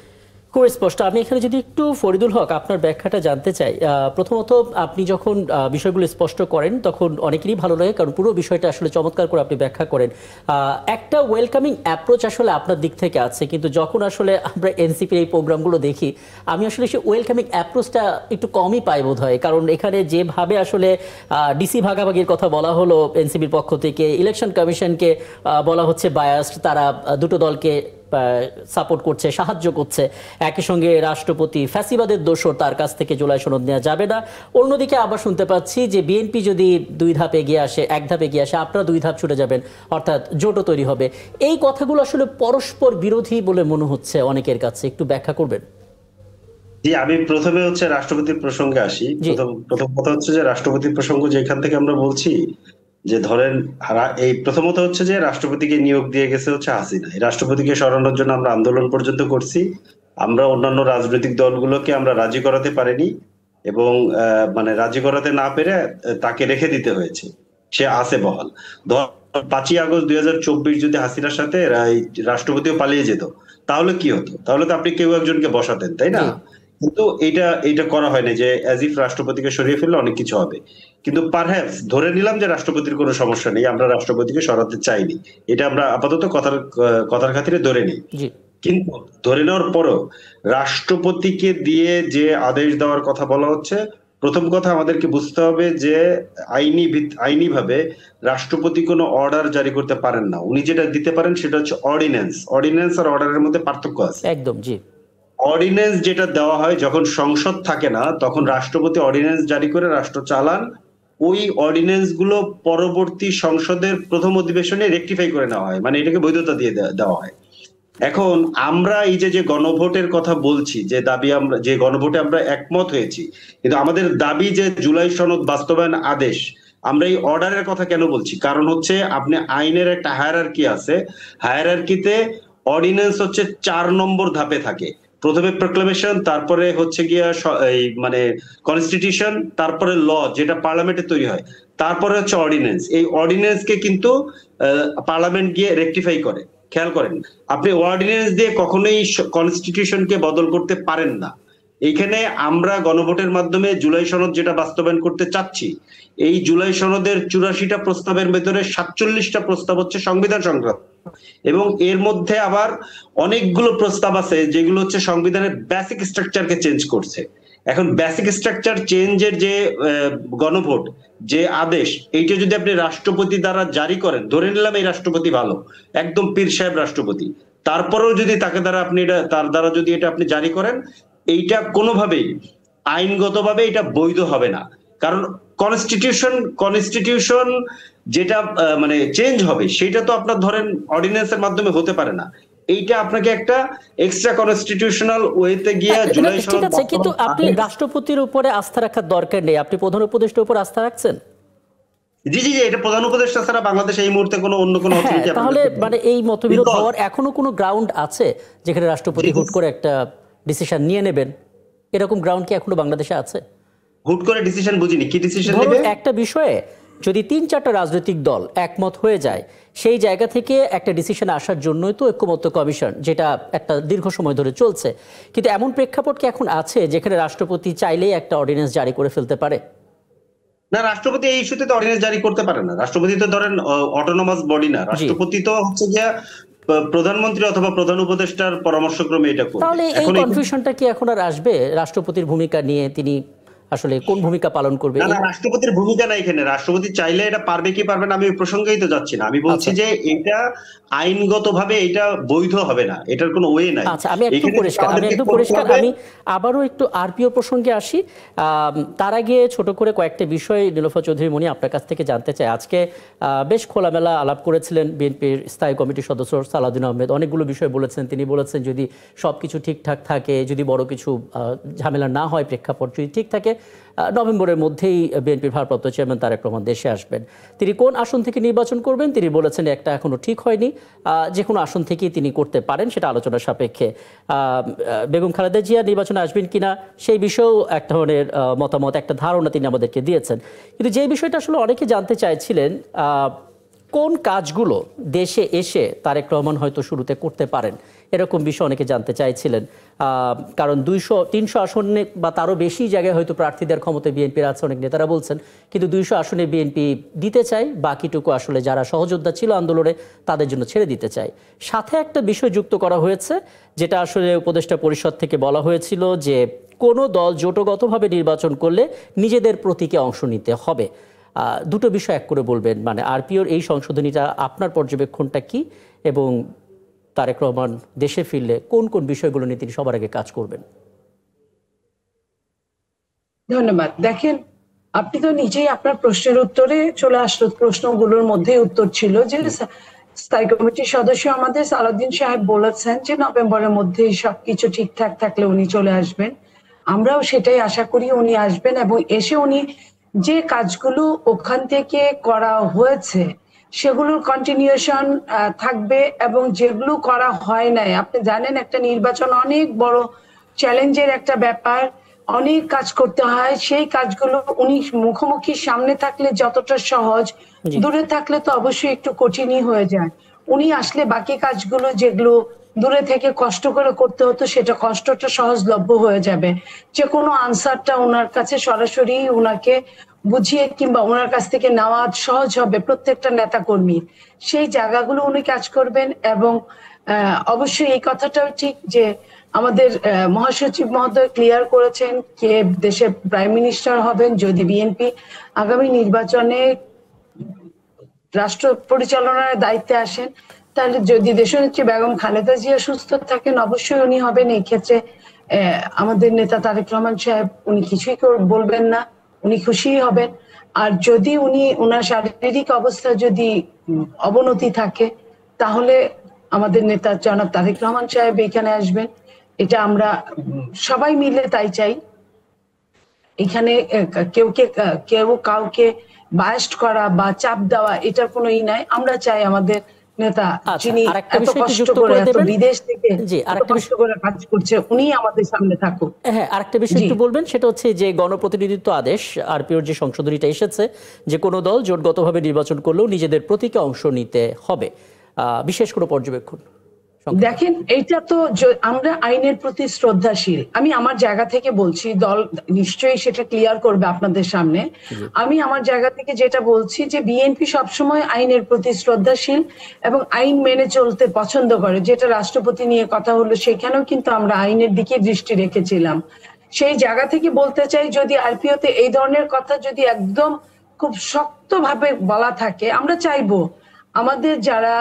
খুব স্পষ্ট। আমি এখানে যদি একটু ফরিদুল হক আপনার ব্যাখ্যাটা জানতে চাই। প্রথমত আপনি যখন বিষয়গুলো স্পষ্ট করেন তখন অনেকেরই ভালো লাগে, কারণ পুরো বিষয়টা আসলে চমৎকার করে আপনি ব্যাখ্যা করেন। একটা ওয়েলকামিং অ্যাপ্রোচ আসলে আপনার দিক থেকে আছে, কিন্তু যখন আসলে আমরা এনসিপির এই প্রোগ্রামগুলো দেখি আমি আসলে সেই ওয়েলকামিং অ্যাপ্রোচটা একটু কমই পাই বোধ হয়। কারণ এখানে যেভাবে আসলে ডিসি ভাগাভাগির কথা বলা হলো এনসিপির পক্ষ থেকে, ইলেকশন কমিশনকে বলা হচ্ছে বায়াসড, তারা দুটো দলকে সাপোর্ট করছে, সাহায্য করছে। একই সঙ্গে রাষ্ট্রপতি ফ্যাসিবাদের দোষর, তার কাছ থেকে জুলাই সনদ নেওয়া যাবে না। অন্যদিকে আবার শুনতে পাচ্ছি যে বিএনপি যদি এক ধাপ এগিয়ে আসে আপনারা 2 ধাপ ছুটে যাবেন, অর্থাৎ জোটও তৈরি হবে। এই কথাগুলো আসলে পরস্পর বিরোধী বলে মনে হচ্ছে অনেকের কাছে, একটু ব্যাখ্যা করবেন? জি, আমি প্রথমে রাষ্ট্রপতির প্রসঙ্গে আসি। প্রথম কথা যে রাষ্ট্রপতির প্রসঙ্গ যেখান থেকে আমরা বলছি যে ধরেন এই প্রথমত যে রাষ্ট্রপতিকে নিয়োগ দিয়ে গেছে হাসিনা। এই রাষ্ট্রপতিকে সরানোর জন্য আমরা আন্দোলন পর্যন্ত করছি। আমরা অন্যান্য রাজনৈতিক দলগুলোকে আমরা রাজি করাতে পারিনি এবং রাজি করাতে না পেরে তাকে রেখে দিতে হয়েছে, সে আছে বহাল। 5ই আগস্ট 2024 যদি হাসিনার সাথে রাষ্ট্রপতিও পালিয়ে যেত তাহলে কি হতো? তাহলে তো আপনি কেউ একজনকে বসাতেন, তাই না? কিন্তু এটা করা হয়নি যে অ্যাজ ইফ রাষ্ট্রপতিকে সরিয়ে ফেললে অনেক কিছু হবে। কিন্তু পারহ্যাপস ধরে নিলাম যে রাষ্ট্রপতির কোনো সমস্যা নেই, আমরা রাষ্ট্রপতিকে সরাতে চাইনি, এটা আমরা আপাতত কথার খাতিরে ধরে নিই। কিন্তু ধরে নেওয়ার পরও রাষ্ট্রপতিকে দিয়ে যে আদেশ দেওয়ার কথা বলা হচ্ছে, প্রথম কথা আমাদেরকে বুঝতে হবে যে আইনিভাবে রাষ্ট্রপতি কোনো অর্ডার জারি করতে পারেন না। উনি যেটা দিতে পারেন সেটা হচ্ছে অর্ডিন্যান্স আর অর্ডারের মধ্যে পার্থক্য আছে। একদম, জি। অর্ডিন্যান্স যেটা দেওয়া হয় যখন সংসদ থাকে না, তখন রাষ্ট্রপতি অর্ডিন্যান্স জারি করে রাষ্ট্র চালান। ওই অর্ডিন্যান্স গুলো পরবর্তী সংসদের প্রথম অধিবেশনে রেকটিফাই করে নেওয়া হয়, মানে এটাকে বৈধতা দিয়ে দেওয়া হয়। এখন আমরা এই যে গণভোটের কথা বলছি, যে গণভোটে আমরা একমত হয়েছি, কিন্তু আমাদের দাবি যে জুলাই সনদ বাস্তবায়ন আদেশ, আমরা এই অর্ডারের কথা কেন বলছি? কারণ আপনি আইনের একটা হায়ারার্কি আছে, হায়ারার্কিতে অর্ডিন্যান্স 4 নম্বর ধাপে থাকে। প্রথমে প্রক্লেমেশন, তারপরে কনস্টিটিউশন, তারপরে ল যেটা পার্লামেন্টে তৈরি হয়, তারপরে অর্ডিন্যান্স। এই অর্ডিন্যান্সকে কিন্তু পার্লামেন্ট গিয়ে রেকটিফাই করে। খেয়াল করেন, আপনি অর্ডিন্যান্স দিয়ে কখনোই কনস্টিটিউশনকে বদল করতে পারেন না। এইখানে আমরা গণভোটের মাধ্যমে জুলাই সনদ যেটা বাস্তবায়ন করতে চাচ্ছি, এই জুলাই সনদের 84টা প্রস্তাবের ভেতরে 47টা প্রস্তাব সংবিধান সংক্রান্ত, এবং এর মধ্যে আবার অনেকগুলো প্রস্তাব আছে যেগুলো সংবিধানের বেসিক স্ট্রাকচারকে চেঞ্জ করছে। এখন বেসিক স্ট্রাকচার চেঞ্জের যে গণভোট, যে আদেশ, এইটা যদি আপনি রাষ্ট্রপতি দ্বারা জারি করেন, ধরে নিলাম এই রাষ্ট্রপতি ভালো, একদম পীর সাহেব রাষ্ট্রপতি, তারপরেও যদি তার দ্বারা যদি এটা আপনি জারি করেন, এইটা কোনোভাবেই আইনগতভাবে এটা বৈধ হবে না। কারণ কনস্টিটিউশন যেটা চেঞ্জ হবে সেটা তো আপনার ধরেন অর্ডিন্যান্সের মাধ্যমে হতে পারে না। এইটা আপনাকে একটা এক্সট্রা কনস্টিটিউশনাল ওয়েতে গিয়ে জুলাই সনদ। ঠিক আছে, কিন্তু আপনি রাষ্ট্রপতির উপরে আস্থা রাখার দরকার নেই, আপনি প্রধান উপদেষ্টার উপর আস্থা রাখছেন। জি, এটা প্রধান উপদেষ্টা ছাড়া বাংলাদেশ এই মুহূর্তে অন্য কোনো অথরিটি। তাহলে এই মতবিরোধ হওয়ার এখনো কোনো গ্রাউন্ড আছে যেখানে রাষ্ট্রপতি হুট করে একটা ডিসিশন নিয়ে নেবেন? এরকম গ্রাউন্ড কি এখনো বাংলাদেশে আছে? হুট করে ডিসিশন বুঝিনি, কি ডিসিশন নেবে? একটা বিষয়ে যদি 3-4টা রাজনৈতিক দল একমত হয়ে যায়, সেই জায়গা থেকে একটা ডিসিশন আসার জন্যই তো ঐক্যমত্য কমিশন, যেটা একটা দীর্ঘ সময় ধরে চলছে। কিন্তু এমন প্রেক্ষাপট কি এখন আছে যেখানে রাষ্ট্রপতি চাইলেই একটা অর্ডিন্যান্স জারি করে ফেলতে পারে? না, রাষ্ট্রপতি এই ইস্যুতে তো অর্ডিন্যান্স জারি করতে পারে না। রাষ্ট্রপতি তো ধরেন অটোনমাস বডি না। রাষ্ট্রপতি তো গিয়া প্রধানমন্ত্রী অথবা প্রধান উপদেষ্টার পরামর্শক্রমে এটা করবে। তাহলে এই কনফিউশনটা কি এখন আর আসবে রাষ্ট্রপতির ভূমিকা নিয়ে? তিনি আসলে কোন ভূমিকা পালন করবে? না, রাষ্ট্রপতির ভূমিকা নাই এখানে। রাষ্ট্রপতি চাইলে এটা পারবে কি পারবে না আমি ওই প্রসঙ্গেই তো যাচ্ছি না। আমি বলছি যে এটা আইনগতভাবে এটা বৈধ হবে না, এটার কোনো ওয়ে নাই। আচ্ছা, আমি একদম পরিষ্কার। আমি আবারও একটু আরপিও প্রসঙ্গে আসি। তার আগে ছোট করে কয়েকটা বিষয় নীলোফার চৌধুরী মনি আপনার কাছ থেকে জানতে চাই। আজকে বেশ খোলামেলা আলাপ করেছিলেন বিএনপির স্থায়ী কমিটির সদস্য সালাউদ্দিন আহমেদ, অনেকগুলো বিষয় বলেছেন। তিনি বলেছেন যদি সবকিছু ঠিকঠাক থাকে, যদি বড় কিছু ঝামেলা না হয়, প্রেক্ষাপট যদি ঠিক থাকে, নভেম্বরের মধ্যেই বিএনপির ভারপ্রাপ্ত চেয়ারম্যান তারেক রহমান দেশে আসবেন। তিনি কোন আসন থেকে নির্বাচন করবেন তিনি বলেছেন একটা এখনো ঠিক হয়নি, যে কোনো আসন থেকেই তিনি করতে পারেন, সেটা আলোচনার সাপেক্ষে। বেগম খালেদা জিয়া নির্বাচনে আসবেন কিনা সেই বিষয়েও এক ধরনের মতামত, একটা ধারণা তিনি আমাদেরকে দিয়েছেন। কিন্তু যে বিষয়টা আসলে অনেকে জানতে চাইছিলেন, কোন কাজগুলো দেশে এসে তারেক রহমান হয়তো শুরুতে করতে পারেন, এরকম বিষয় অনেকে জানতে চাইছিলেন। কারণ 200-300 আসনে বা তারও বেশি জায়গায় হয়তো প্রার্থী দেওয়ার ক্ষমতা বিএনপির আছে, অনেক নেতারা বলছেন। কিন্তু 200 আসনে বিএনপি দিতে চায়, বাকিটুকু আসলে যারা সহযোদ্ধা ছিল আন্দোলনে তাদের জন্য ছেড়ে দিতে চায়। সাথে একটা বিষয় যুক্ত করা হয়েছে, যেটা আসলে উপদেষ্টা পরিষদ থেকে বলা হয়েছিল যে কোনো দল জোটগতভাবে নির্বাচন করলে নিজেদের প্রতীকে অংশ নিতে হবে। দুটো বিষয় এক করে বলবেন, মানে আরপিওর এই সংশোধনীটা আপনার পর্যবেক্ষণটা কি, এবং তারেক রহমান দেশে ফিরলে কোন কোন বিষয়গুলো নিয়ে তিনি সবার আগে কাজ করবেন? ধন্যবাদ। দেখেন, আপনি তো নিজেই আপনার প্রশ্নের উত্তরে চলে আসলো, প্রশ্নগুলোর মধ্যে উত্তর ছিল যে স্থায়ী কমিটির সদস্য আমাদের সালাউদ্দিন সাহেব বলেছেন যে নভেম্বরের মধ্যে সবকিছু ঠিকঠাক থাকলে উনি চলে আসবেন। আমরাও সেটাই আশা করি উনি আসবেন, এবং এসে উনি যে কাজগুলো ওখান থেকে করা হয়েছে সেগুলোর কন্টিনিউশন থাকবে, এবং যেগুলো করা হয় নাই, আপনি জানেন একটা নির্বাচন অনেক বড় চ্যালেঞ্জের একটা ব্যাপার, অনেক কাজ করতে হয়। সেই কাজগুলো উনি মুখোমুখি সামনে থাকলে যতটা সহজ, দূরে থাকলে তো অবশ্যই একটু কঠিনই হয়ে যায়। উনি আসলে বাকি কাজগুলো যেগুলো দূরে থেকে কষ্ট করে করতে হতো, সেটা কষ্টটা সহজলভ্য হয়ে যাবে। যে কোনো আনসারটা ওনার কাছে সরাসরি ওনাকে বুঝিয়ে কিংবা ওনার কাছ থেকে নেওয়া সহজ হবে প্রত্যেকটা নেতা কর্মী। সেই জায়গাগুলো উনি কাজ করবেন। এবং অবশ্যই এই কথাটাও ঠিক যে আমাদের মহাসচিব মহোদয় ক্লিয়ার করেছেন কে দেশের প্রাইম মিনিস্টার হবেন যদি বিএনপি আগামী নির্বাচনে রাষ্ট্র পরিচালনার দায়িত্বে আসেন। তাহলে যদি দেশনেত্রী বেগম খালেদা জিয়া সুস্থ থাকেন, অবশ্যই উনি হবেন। এই ক্ষেত্রে আমাদের নেতা তারেক রহমান সাহেব উনি কিছুই বলবেন না, উনি খুশিই হবেন। আর যদি উনি ওনার শারীরিক অবস্থা যদি অবনতি থাকে, তাহলে আমাদের নেতা জনাব তারেক রহমান সাহেব এখানে আসবেন। এটা আমরা সবাই মিলে তাই চাই। এখানে কেউ কাউকে বায়াস্ট করা বা চাপ দেওয়া এটার কোনো ই নাই। আমরা চাই আমাদের নেতা যিনি এত কষ্ট করে বিদেশ থেকে কষ্ট করে কাজ করছে উনি আমাদের সামনে থাকুক। হ্যাঁ, আরেকটা বিষয় একটু বলবেন, সেটা হচ্ছে যে গণপ্রতিনিধিত্ব আদেশ আরপিওর যে সংশোধনীটা এসেছে, যে কোনো দল জোটগতভাবে নির্বাচন করলেও নিজেদের প্রতীকে অংশ নিতে হবে, বিশেষ কোনো পর্যবেক্ষণ? দেখেন, এইটা তো আমরা আইনের প্রতি শ্রদ্ধাশীল। আমি আমার জায়গা থেকে বলছি, দল নিশ্চয়ই সেটা ক্লিয়ার করবে আপনাদের সামনে। আমি আমার জায়গা থেকে যেটা বলছি যে বিএনপি সবসময় আইনের প্রতি শ্রদ্ধাশীল এবং আইন মেনে চলতে পছন্দ করে। যেটা রাষ্ট্রপতি নিয়ে কথা হলো, সেখানেও কিন্তু আমরা আইনের দিকে দৃষ্টি রেখেছিলাম। সেই জায়গা থেকে বলতে চাই, যদি আরপিওতে এই ধরনের কথা যদি একদম খুব শক্তভাবে বলা থাকে, আমরা চাইবো আমাদের যারা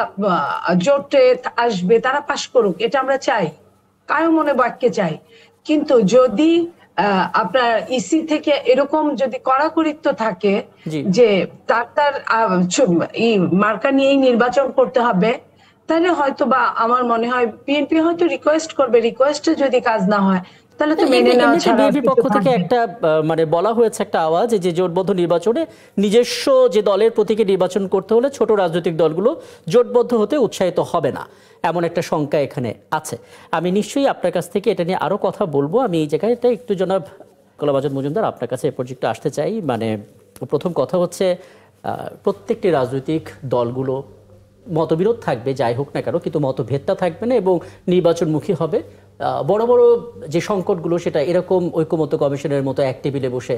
জোটে আসবে তারা পাশ করুক, এটা আমরা চাই, কারো মনে বাক্যে চাই। কিন্তু যদি আপনার ইসি থেকে এরকম যদি কড়াকড়িত্ব থাকে যে তার মার্কা নিয়েই নির্বাচন করতে হবে, তাহলে হয়তো বা আমার মনে হয় বিএনপি হয়তো রিকোয়েস্ট করবে। রিকোয়েস্টে যদি কাজ না হয় তাহলে তো মেনে নেওয়া ছাড়া। বিএনপির পক্ষ থেকে একটা মানে বলা হয়েছে একটা আওয়াজ যে জোটবদ্ধ নির্বাচনে নিজস্ব যে দলের প্রতীকে নির্বাচন করতে হলে ছোট রাজনৈতিক দলগুলো জোটবদ্ধ হতে উৎসাহিত হবে না, এমন একটা শঙ্কা এখানে আছে। আমি নিশ্চয়ই আপনার কাছ থেকে এটা নিয়ে আরো কথা বলবো। আমি এই জায়গায় একটু জনাব গোলাম আযম মজুমদার আপনার কাছে এই প্রজেক্টটা আসতে চাই। মানে প্রথম কথা হচ্ছে, প্রত্যেকটি রাজনৈতিক দলগুলো মতবিরোধ থাকবে যাই হোক না কেন, কিন্তু মতভেদটা থাকবে না এবং নির্বাচনমুখী হবে। বড় বড় যে সংকটগুলো সেটা এরকম ঐকমত্য কমিশনের মতো এক টেবিলে বসে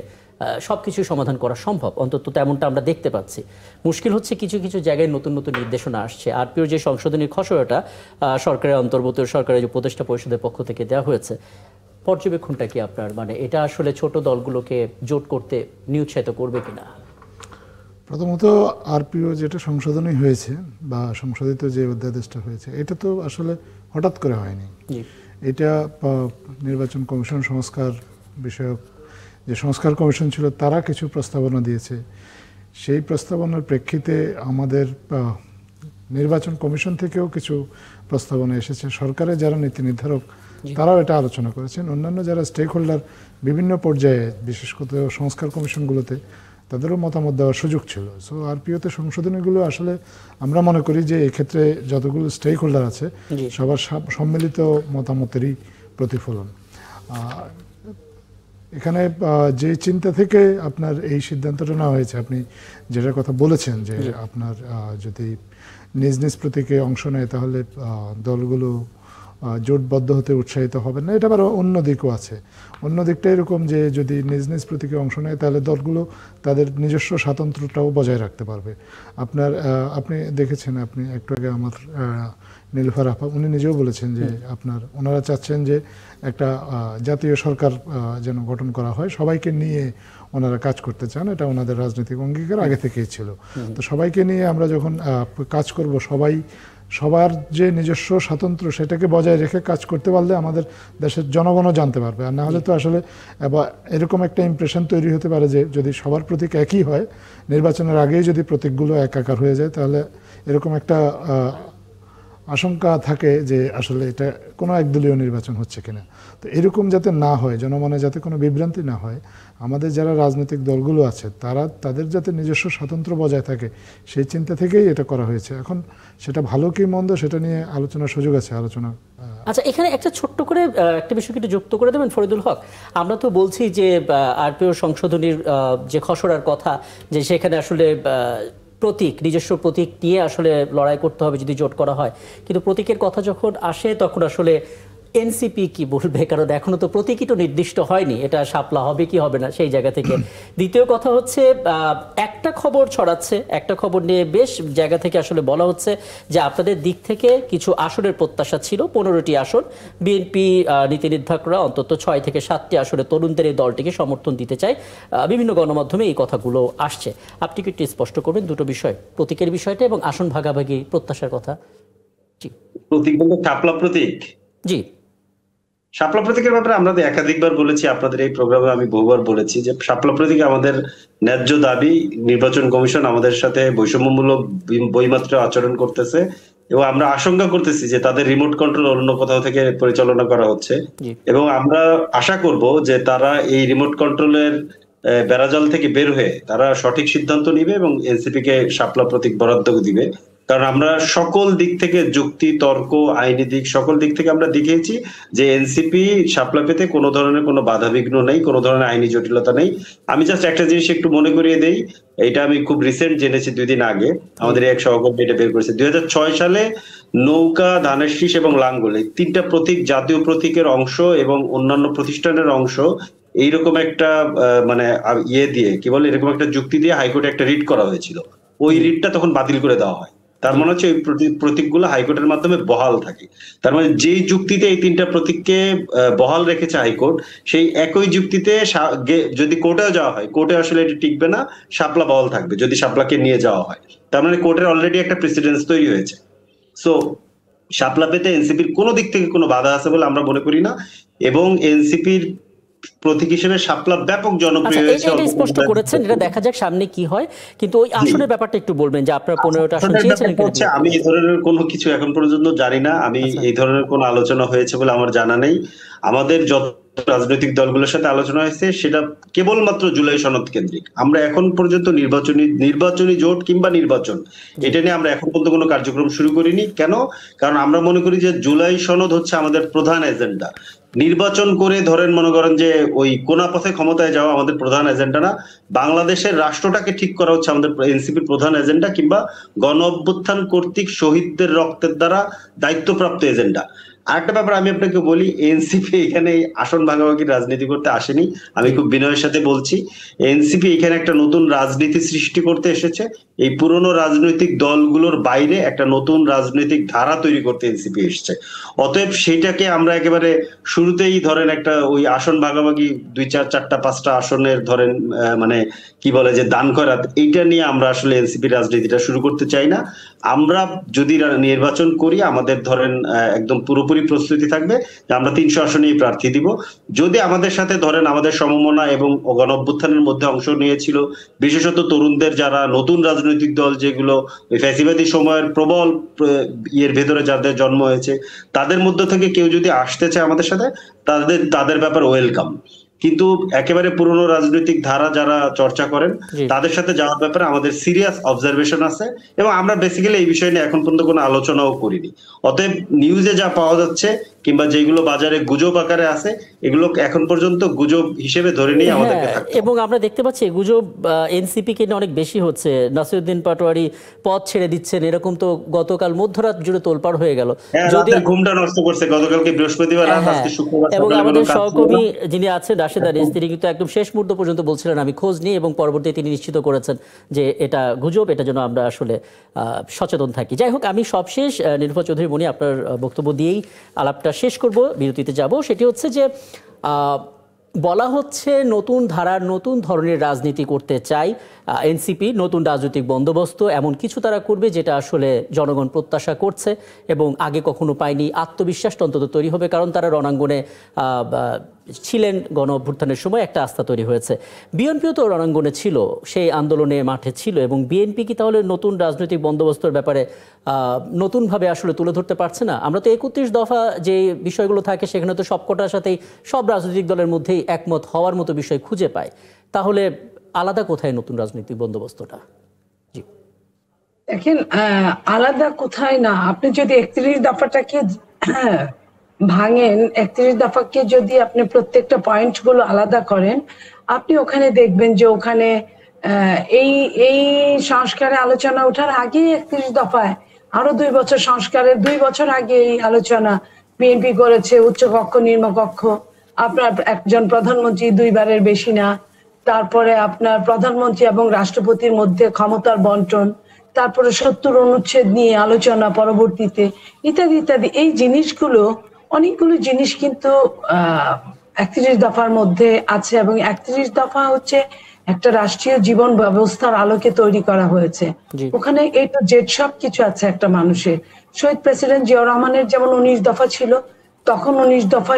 সবকিছু সমাধান করা সম্ভব, অন্তত তেমনটা আমরা দেখতে পাচ্ছি। মুশকিল হচ্ছে কিছু কিছু জায়গায় নতুন নতুন নির্দেশনা আসছে। আরপিওর যে সংশোধনীর খসড়াটা সরকারের অন্তর্গত সরকারের উপদেষ্টা পরিষদের পক্ষ থেকে দেওয়া হয়েছে, পর্যবেক্ষণটা কি আপনার, মানে এটা আসলে ছোট দলগুলোকে জোট করতে নিরুৎসাহিত করবে কিনা? প্রথমত আরপিও যেটা সংশোধনী হয়েছে বা সংশোধিত যে অধ্যাদেশটা হয়েছে, এটা তো আসলে হঠাৎ করে হয়নি। এটা নির্বাচন কমিশন সংস্কার বিষয়ক যে সংস্কার কমিশন ছিল তারা কিছু প্রস্তাবনা দিয়েছে। সেই প্রস্তাবনার প্রেক্ষিতে আমাদের নির্বাচন কমিশন থেকেও কিছু প্রস্তাবনা এসেছে। সরকারের যারা নীতি নির্ধারক তারাও এটা আলোচনা করেছেন। অন্যান্য যারা স্টেক হোল্ডার বিভিন্ন পর্যায়ে, বিশেষ করে সংস্কার কমিশনগুলোতে, তাদেরও মতামত দেওয়ার সুযোগ ছিল। সো আরপিওতে সংশোধনীগুলো আসলে আমরা মনে করি যে এক্ষেত্রে যতগুলো স্টেক হোল্ডার আছে সবার সম্মিলিত মতামতেরই প্রতিফলন। এখানে যে চিন্তা থেকে আপনার এই সিদ্ধান্তটা নেওয়া হয়েছে, আপনি যেটার কথা বলেছেন যে আপনার যদি নিজ নিজ প্রতীকে অংশ নেয় তাহলে দলগুলো জোটবদ্ধ হতে উৎসাহিত হবে না, এটা আবার অন্য দিকও আছে। অন্য দিকটা এরকম যে যদি নিজ নিজ প্রতীকে অংশ নেয় তাহলে দলগুলো তাদের নিজস্ব স্বাতন্ত্র্যটাও বজায় রাখতে পারবে। আপনি দেখেছেন, আপনি একটু আগে আমার নীলুফার আপা উনি নিজেও বলেছেন যে ওনারা চাচ্ছেন যে একটা জাতীয় সরকার যেন গঠন করা হয়, সবাইকে নিয়ে ওনারা কাজ করতে চান, এটা ওনাদের রাজনৈতিক অঙ্গীকার আগে থেকেই ছিল। তো সবাইকে নিয়ে আমরা যখন কাজ করব, সবার যে নিজস্ব স্বাতন্ত্র্য সেটাকে বজায় রেখে কাজ করতে পারলে আমাদের দেশের জনগণও জানতে পারবে। আর না হলে তো আসলে এরকম একটা ইমপ্রেশন তৈরি হতে পারে যে যদি সবার প্রতীক একই হয়, নির্বাচনের আগেই যদি প্রতীকগুলো একাকার হয়ে যায়, তাহলে এরকম একটা আশঙ্কা থাকে যে আসলে এটা কোনো একদলীয় নির্বাচন হচ্ছে কিনা। তো এরকম যাতে না হয়, জনমনে যাতে কোনো বিভ্রান্তি না হয়, আমাদের যারা রাজনৈতিক দলগুলো আছে তাদের যাতে নিজস্ব স্বাতন্ত্র্য বজায় থাকে, সেই চিন্তা থেকেই এটা করা হয়েছে। এখন সেটা ভালো কি মন্দ সেটা নিয়ে আলোচনার সুযোগ আছে, আলোচনা। আচ্ছা, এখানে একটা ছোট্ট করে একটা বিষয়কে একটু যুক্ত করে দেবেন ফরিদুল হক। আমরা তো বলছি যে আরপিও সংশোধনীর যে খসড়ার কথা, যে সেখানে আসলে প্রতীক, নিজস্ব প্রতীক নিয়ে আসলে লড়াই করতে হবে যদি জোট করা হয়, কিন্তু প্রতীকের কথা যখন আসে তখন আসলে এনসিপি কি বলবে, কারণ এখনো তো প্রতীকই তো নির্দিষ্ট হয়নি, এটা শাপলা হবে কি হবে না সেই জায়গা থেকে। দ্বিতীয় কথা হচ্ছে একটা খবর ছড়াচ্ছে, একটা খবর নিয়ে বেশ জায়গা থেকে আসলে বলা হচ্ছে যে আপনাদের দিক থেকে কিছু আসনের প্রত্যাশা ছিল, 15টি আসন। বিএনপি নীতি নির্ধারকরা অন্তত 6 থেকে 7টি আসনে তরুণদের এই দলটিকে সমর্থন দিতে চায়। বিভিন্ন গণমাধ্যমে এই কথাগুলো আসছে। আপনি কি একটু স্পষ্ট করবেন দুটো বিষয়, প্রতীকের বিষয়টা এবং আসন ভাগাভাগি প্রত্যাশার কথা? জি, প্রতীক বলতে শাপলা প্রতীক। জি, শাপলা প্রতীকের ব্যাপারে আমরা একাধিকবার বলেছি, আপনাদের এই প্রোগ্রামে আমি বহুবার বলেছি যে শাপলা প্রতীক আমাদের ন্যায্য দাবি। নির্বাচন কমিশন আমাদের সাথে বৈষম্যমূলক বৈমাত্র্য আচরণ করতেছে এবং আমরা আশঙ্কা করতেছি যে তাদের রিমোট কন্ট্রোল অন্য কোথাও থেকে পরিচালনা করা হচ্ছে, এবং আমরা আশা করব যে তারা এই রিমোট কন্ট্রোলের বেড়াজাল থেকে বের হয়ে তারা সঠিক সিদ্ধান্ত নিবে এবং এনসিপি কে শাপলা প্রতীক বরাদ্দ দিবে। কারণ আমরা সকল দিক থেকে, যুক্তি, তর্ক, আইনি দিক, সকল দিক থেকে আমরা দেখিয়েছি যে এনসিপি শাপলা পেতে কোনো ধরনের কোনো বাধাবিঘ্ন নেই, কোনো ধরনের আইনি জটিলতা নেই। আমি জাস্ট একটা জিনিস একটু মনে করিয়ে দেই, এটা আমি খুব রিসেন্ট জেনেছি, 2 দিন আগে আমাদের এক সহকর্মী এটা বের করেছে। 2006 সালে নৌকা, ধানের শীষ এবং লাঙ্গল, এই 3টা প্রতীক জাতীয় প্রতীকের অংশ এবং অন্যান্য প্রতিষ্ঠানের অংশ, এইরকম একটা মানে দিয়ে কি বলে, এরকম একটা যুক্তি দিয়ে হাইকোর্টে একটা রিট করা হয়েছিল। ওই রিটটা তখন বাতিল করে দেওয়া হয়। তার মানে হচ্ছে ওই প্রতীকগুলো হাইকোর্টের মাধ্যমে বহাল থাকে। তার মানে যেই যুক্তিতে এই 3টা প্রতীককে বহাল রেখেছে হাইকোর্ট, সেই একই যুক্তিতে যদি কোর্টেও যাওয়া হয়, কোর্টে আসলে এটি টিকবে না, শাপলা বহাল থাকবে যদি শাপলাকে নিয়ে যাওয়া হয়। তার মানে কোর্টের অলরেডি একটা প্রেসিডেন্স তৈরি হয়েছে। সো শাপলা পেতে এনসিপির কোনো দিক থেকে কোনো বাধা আছে বলে আমরা মনে করি না, এবং এনসিপির প্রতীক হিসেবে শাপলা ব্যাপক জনপ্রিয় হয়েছে। এটা স্পষ্ট করেছেন, এটা দেখা যাক সামনে কি হয়। কিন্তু ওই আসনের ব্যাপারটা একটু বলবেন যে আপনারা 15টা আসন চেয়েছিলেন। আমি এই ধরনের কোনো কিছু এখন পর্যন্ত জানি না, আমি এই ধরনের কোনো আলোচনা হয়েছে বলে আমার জানা নেই। আমাদের যত রাজনৈতিক দলগুলোর সাথে আলোচনা হয়েছে সেটা কেবলমাত্র জুলাই সনদ কেন্দ্রিক। আমরা এখন পর্যন্ত নির্বাচনী জোট কিংবা নির্বাচন, এটা নিয়ে আমরা এখন পর্যন্ত কোনো কার্যক্রম শুরু করিনি। কেন? কারণ আমরা মনে করি যে জুলাই সনদ হচ্ছে আমাদের প্রধান এজেন্ডা। নির্বাচন করে ধরেন মনে করেন যে ওই কোনা পথে ক্ষমতায় যাওয়া আমাদের প্রধান এজেন্ডা না। বাংলাদেশের রাষ্ট্রটাকে ঠিক করা হচ্ছে আমাদের এনসিপির প্রধান এজেন্ডা, কিংবা গণ অভ্যুত্থান কর্তৃক শহীদদের রক্তের দ্বারা দায়িত্বপ্রাপ্ত এজেন্ডা। আরেকটা ব্যাপার আমি আপনাকে বলি, এনসিপি এখানে এই আসন ভাগাভাগি রাজনীতি করতে আসেনি। আমি খুব বিনয়ের সাথে বলছি, এনসিপি এখানে একটা নতুন রাজনীতি সৃষ্টি করতে এসেছে। এই পুরনো রাজনৈতিক দলগুলোর বাইরে একটা নতুন রাজনৈতিক ধারা তৈরি করতে এনসিপি এসেছে। অতএব সেইটাকে আমরা একেবারে শুরুতেই ধরেন একটা ওই আসন ভাগাভাগি 2, 4, 4টা 5টা আসনের ধরেন মানে কি বলে যে দান খয়রাত, এইটা নিয়ে আমরা আসলে এনসিপি রাজনীতিটা শুরু করতে চাই না। আমরা যদি নির্বাচন করি, আমাদের ধরেন একদম পুরোপুরি প্রস্তুতি থাকবে যে আমরা 300 আসনেই প্রার্থী দিব। যদি আমাদের সাথে ধরেন আমাদের সমমনা এবং গণঅভ্যুত্থানের মধ্যে অংশ নিয়েছিল বিশেষত তরুণদের যারা নতুন রাজনৈতিক দল যেগুলো ওই ফ্যাসিবাদী সময়ের প্রবল ইয়ের ভেতরে যাদের জন্ম হয়েছে, তাদের মধ্য থেকে কেউ যদি আসতে চায় আমাদের সাথে, তাদের ব্যাপার ওয়েলকাম। কিন্তু একেবারে পুরনো রাজনৈতিক ধারা যারা চর্চা করেন তাদের সাথে যাওয়ার ব্যাপারে আমাদের সিরিয়াস অবজারভেশন আছে, এবং আমরা বেসিক্যালি এই বিষয় নিয়ে এখন পর্যন্ত কোনো আলোচনাও করিনি। অতএব নিউজে যা পাওয়া যাচ্ছে কিংবা যেগুলো বাজারে গুজব আকারে আছে, এগুলো এখন পর্যন্ত গুজব হিসেবে ধরে নিয়ে আমাদেরকে থাকতে হবে। এবং আমরা দেখতে পাচ্ছি গুজব এনসিপি কে নিয়ে অনেক বেশি হচ্ছে। নাসিরউদ্দিন পাটোয়ারি পদ ছেড়ে দিচ্ছেন, এরকম তো গতকাল মধ্যরাত জুড়ে তোলপাড় হয়ে গেল। যদি ঘুমটা নষ্ট করছে গতকালকে বৃহস্পতিবার রাত, আজকে শুক্রবার। এবং আমাদের সহকর্মী যিনি আছেন রাশেদ আরিস, তিনি কিন্তু একদম শেষ মুহূর্ত পর্যন্ত বলছিলেন আমি খোঁজ নিই, এবং পরবর্তীতে তিনি নিশ্চিত করেছেন যে এটা গুজব, এটা যেন আমরা আসলে সচেতন থাকি। যাই হোক, আমি সবশেষ নিরুপা চৌধুরী মনি আপনার বক্তব্য দিয়েই আলাপটা শেষ করব, বিরতিতে যাব। সেটি হচ্ছে যে বলা হচ্ছে নতুন ধারার নতুন ধরনের রাজনীতি করতে চাই এনসিপি, নতুন রাজনৈতিক বন্দোবস্ত এমন কিছু তারা করবে যেটা আসলে জনগণ প্রত্যাশা করছে এবং আগে কখনো পায়নি। আত্মবিশ্বাস অন্তত তৈরি হবে, কারণ তারা রণাঙ্গনে ছিলেন গণ অভ্যুত্থানের সময়, একটা আস্থা তৈরি হয়েছে। বিএনপিও তো রণাঙ্গনে ছিল, সেই আন্দোলনে মাঠে ছিল, এবং বিএনপি কি তাহলে নতুন রাজনৈতিক বন্দোবস্তের ব্যাপারে নতুনভাবে আসলে তুলে ধরতে পারছে না? আমরা তো 31 দফা যে বিষয়গুলো থাকে সেখানে তো সবকটার সাথেই সব রাজনৈতিক দলের মধ্যেই একমত হওয়ার মতো বিষয় খুঁজে পায়। তাহলে আলাদা কোথায় নতুন রাজনৈতিক বন্দোবস্তটা? জি দেখেন, আলাদা কোথায় না, আপনি যদি 31 দফাটাকে ভাঙেন, 31 দফাকে যদি আপনি প্রত্যেকটা পয়েন্ট গুলো আলাদা করেন, আপনি ওখানে দেখবেন যে ওখানে এই এই সংস্কারের আলোচনা ওঠার আগে 31 দফায় আরো 2 বছর সংস্কারের 2 বছর আগে এই আলোচনা বিএনপি করেছে। উচ্চকক্ষ নিম্নকক্ষ, আপনার একজন প্রধানমন্ত্রী 2 বারের বেশি না, তারপরে আপনার প্রধানমন্ত্রী এবং রাষ্ট্রপতির মধ্যে ক্ষমতার বন্টন, তারপরে 70 অনুচ্ছেদ নিয়ে আলোচনা পরবর্তীতে, ইত্যাদি ইত্যাদি। এই জিনিসগুলো, অনেকগুলো জিনিস কিন্তু 31 দফার মধ্যে আছে, এবং 31 দফা হচ্ছে একটা রাষ্ট্রীয় জীবন ব্যবস্থার আলোকে তৈরি করা হয়েছে। ওখানে এই তো জেড সব কিছু আছে একটা মানুষের। শহীদ প্রেসিডেন্ট জিয়াউর রহমানের যেমন 19 দফা ছিল, তখন 19 দফা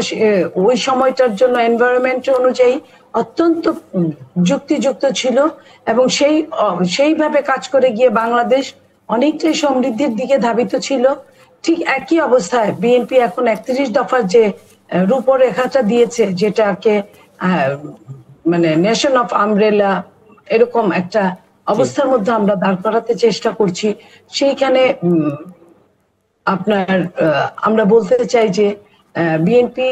ওই সময়টার জন্য এনভায়রনমেন্ট অনুযায়ী অত্যন্ত যুক্তিযুক্ত ছিল, এবং সেইভাবে কাজ করে গিয়ে বাংলাদেশ অনেকটাই সমৃদ্ধির দিকে ধাবিত ছিল। ঠিক একই অবস্থায় বিএনপি এখন 31 দফার যে রূপরেখাটা দিয়েছে, যেটাকে মানে নেশন অফ আমব্রেলা এরকম একটা অবস্থার মধ্যে আমরা দাঁড় করাতে চেষ্টা করছি, সেইখানে আপনার আমরা বলতে চাই যে বিএনপি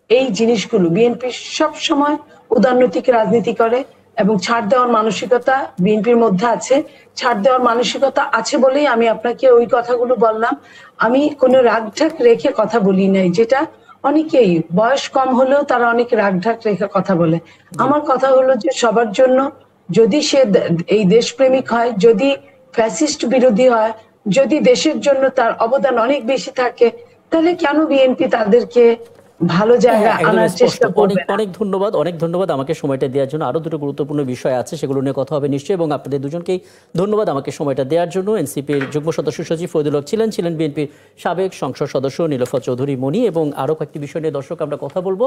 এই জিনিসগুলো, বিএনপি সব সময় উদারনৈতিক রাজনীতি করে, এবং ছাড় দেওয়ার মানসিকতা বিএনপির মধ্যে আছে। ছাড় দেওয়ার মানসিকতা আছে বলেই আমি আপনাকে ওই কথাগুলো বললাম। আমি কোনো রাগঢাক রেখে কথা বলি নাই, যেটা অনেকেই বয়স কম হলেও তারা অনেক রাগঢাক রেখে কথা বলে। আমার কথা হলো যে সবার জন্য, যদি সে এই দেশপ্রেমিক হয়, যদি ফ্যাসিস্ট বিরোধী হয়, যদি দেশের জন্য তার অবদান অনেক বেশি থাকে, তাহলে কেন বিএনপি তাদেরকে ভালো জায়গা আনার চেষ্টা করবে? অনেক ধন্যবাদ আমাকে সময়টা দেওয়ার জন্য। আরো দুটো গুরুত্বপূর্ণ বিষয় আছে, সেগুলো নিয়ে কথা হবে নিশ্চয়ই, এবং আপনাদের দুজনকেই ধন্যবাদ আমাকে সময়টা দেওয়ার জন্য। এনসিপির যুগ্ম সদস্য সচিব ফয়দুল হক ছিলেন বিএনপির সাবেক সংসদ সদস্য নীলুফা চৌধুরী মনি, এবং আরো কয়েকটি বিষয় নিয়ে দর্শক আমরা কথা বলবো।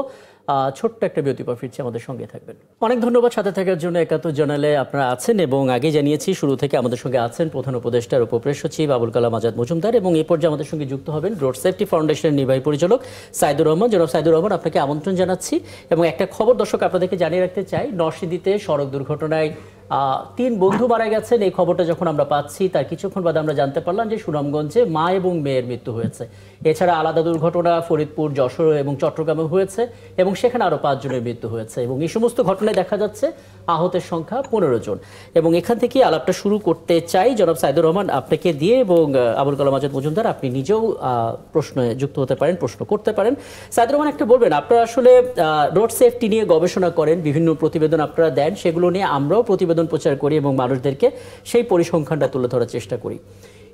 ছোট্ট একটা বিরতি পর ফিরছি, আমাদের সঙ্গে থাকবেন। অনেক ধন্যবাদ সাথে থাকার জন্য। 71 জার্নালে আপনারা আছেন, এবং আগে জানিয়েছি শুরু থেকে আমাদের সঙ্গে আছেন প্রধান উপদেষ্টার উপপ্রেস সচিব আবুল কালাম আজাদ মজুমদার, এবং এই পর্যায়ে আমাদের সঙ্গে যুক্ত হবেন রোড সেফটি ফাউন্ডেশনের নির্বাহী পরিচালক সাইদুর রহমান। জনাব সাইদুর রহমান, আপনাকে আমন্ত্রণ জানাচ্ছি। এবং একটা খবর দর্শক আপনাদেরকে জানিয়ে রাখতে চাই, নরসিংদীতে সড়ক দুর্ঘটনায় তিন বন্ধু মারা গেছেন, এই খবরটা যখন আমরা পাচ্ছি তার কিছুক্ষণ বাদে আমরা জানতে পারলাম যে সুনামগঞ্জে মা এবং মেয়ের মৃত্যু হয়েছে। এছাড়া আলাদা দুর্ঘটনা ফরিদপুর, যশোর এবং চট্টগ্রামে হয়েছে এবং সেখানে আরো 5 জনের মৃত্যু হয়েছে এবং এই সমস্ত ঘটনায় দেখা যাচ্ছে আহতের সংখ্যা 15 জন। এবং এখান থেকে আলাপটা শুরু করতে চাই জনাব সাইদুর রহমান আপনাকে দিয়ে, এবং আবুল কালাম আজাদ মজুমদার আপনি নিজেও প্রশ্নে যুক্ত হতে পারেন, প্রশ্ন করতে পারেন। সাইদুর রহমান, একটা বলবেন, আপনারা আসলে রোড সেফটি নিয়ে গবেষণা করেন, বিভিন্ন প্রতিবেদন আপনারা দেন, সেগুলো নিয়ে আমরাও প্রতিবেদন প্রচার করি এবং মানুষদেরকে সেই পরিসংখ্যানটা তুলে ধরার চেষ্টা করি।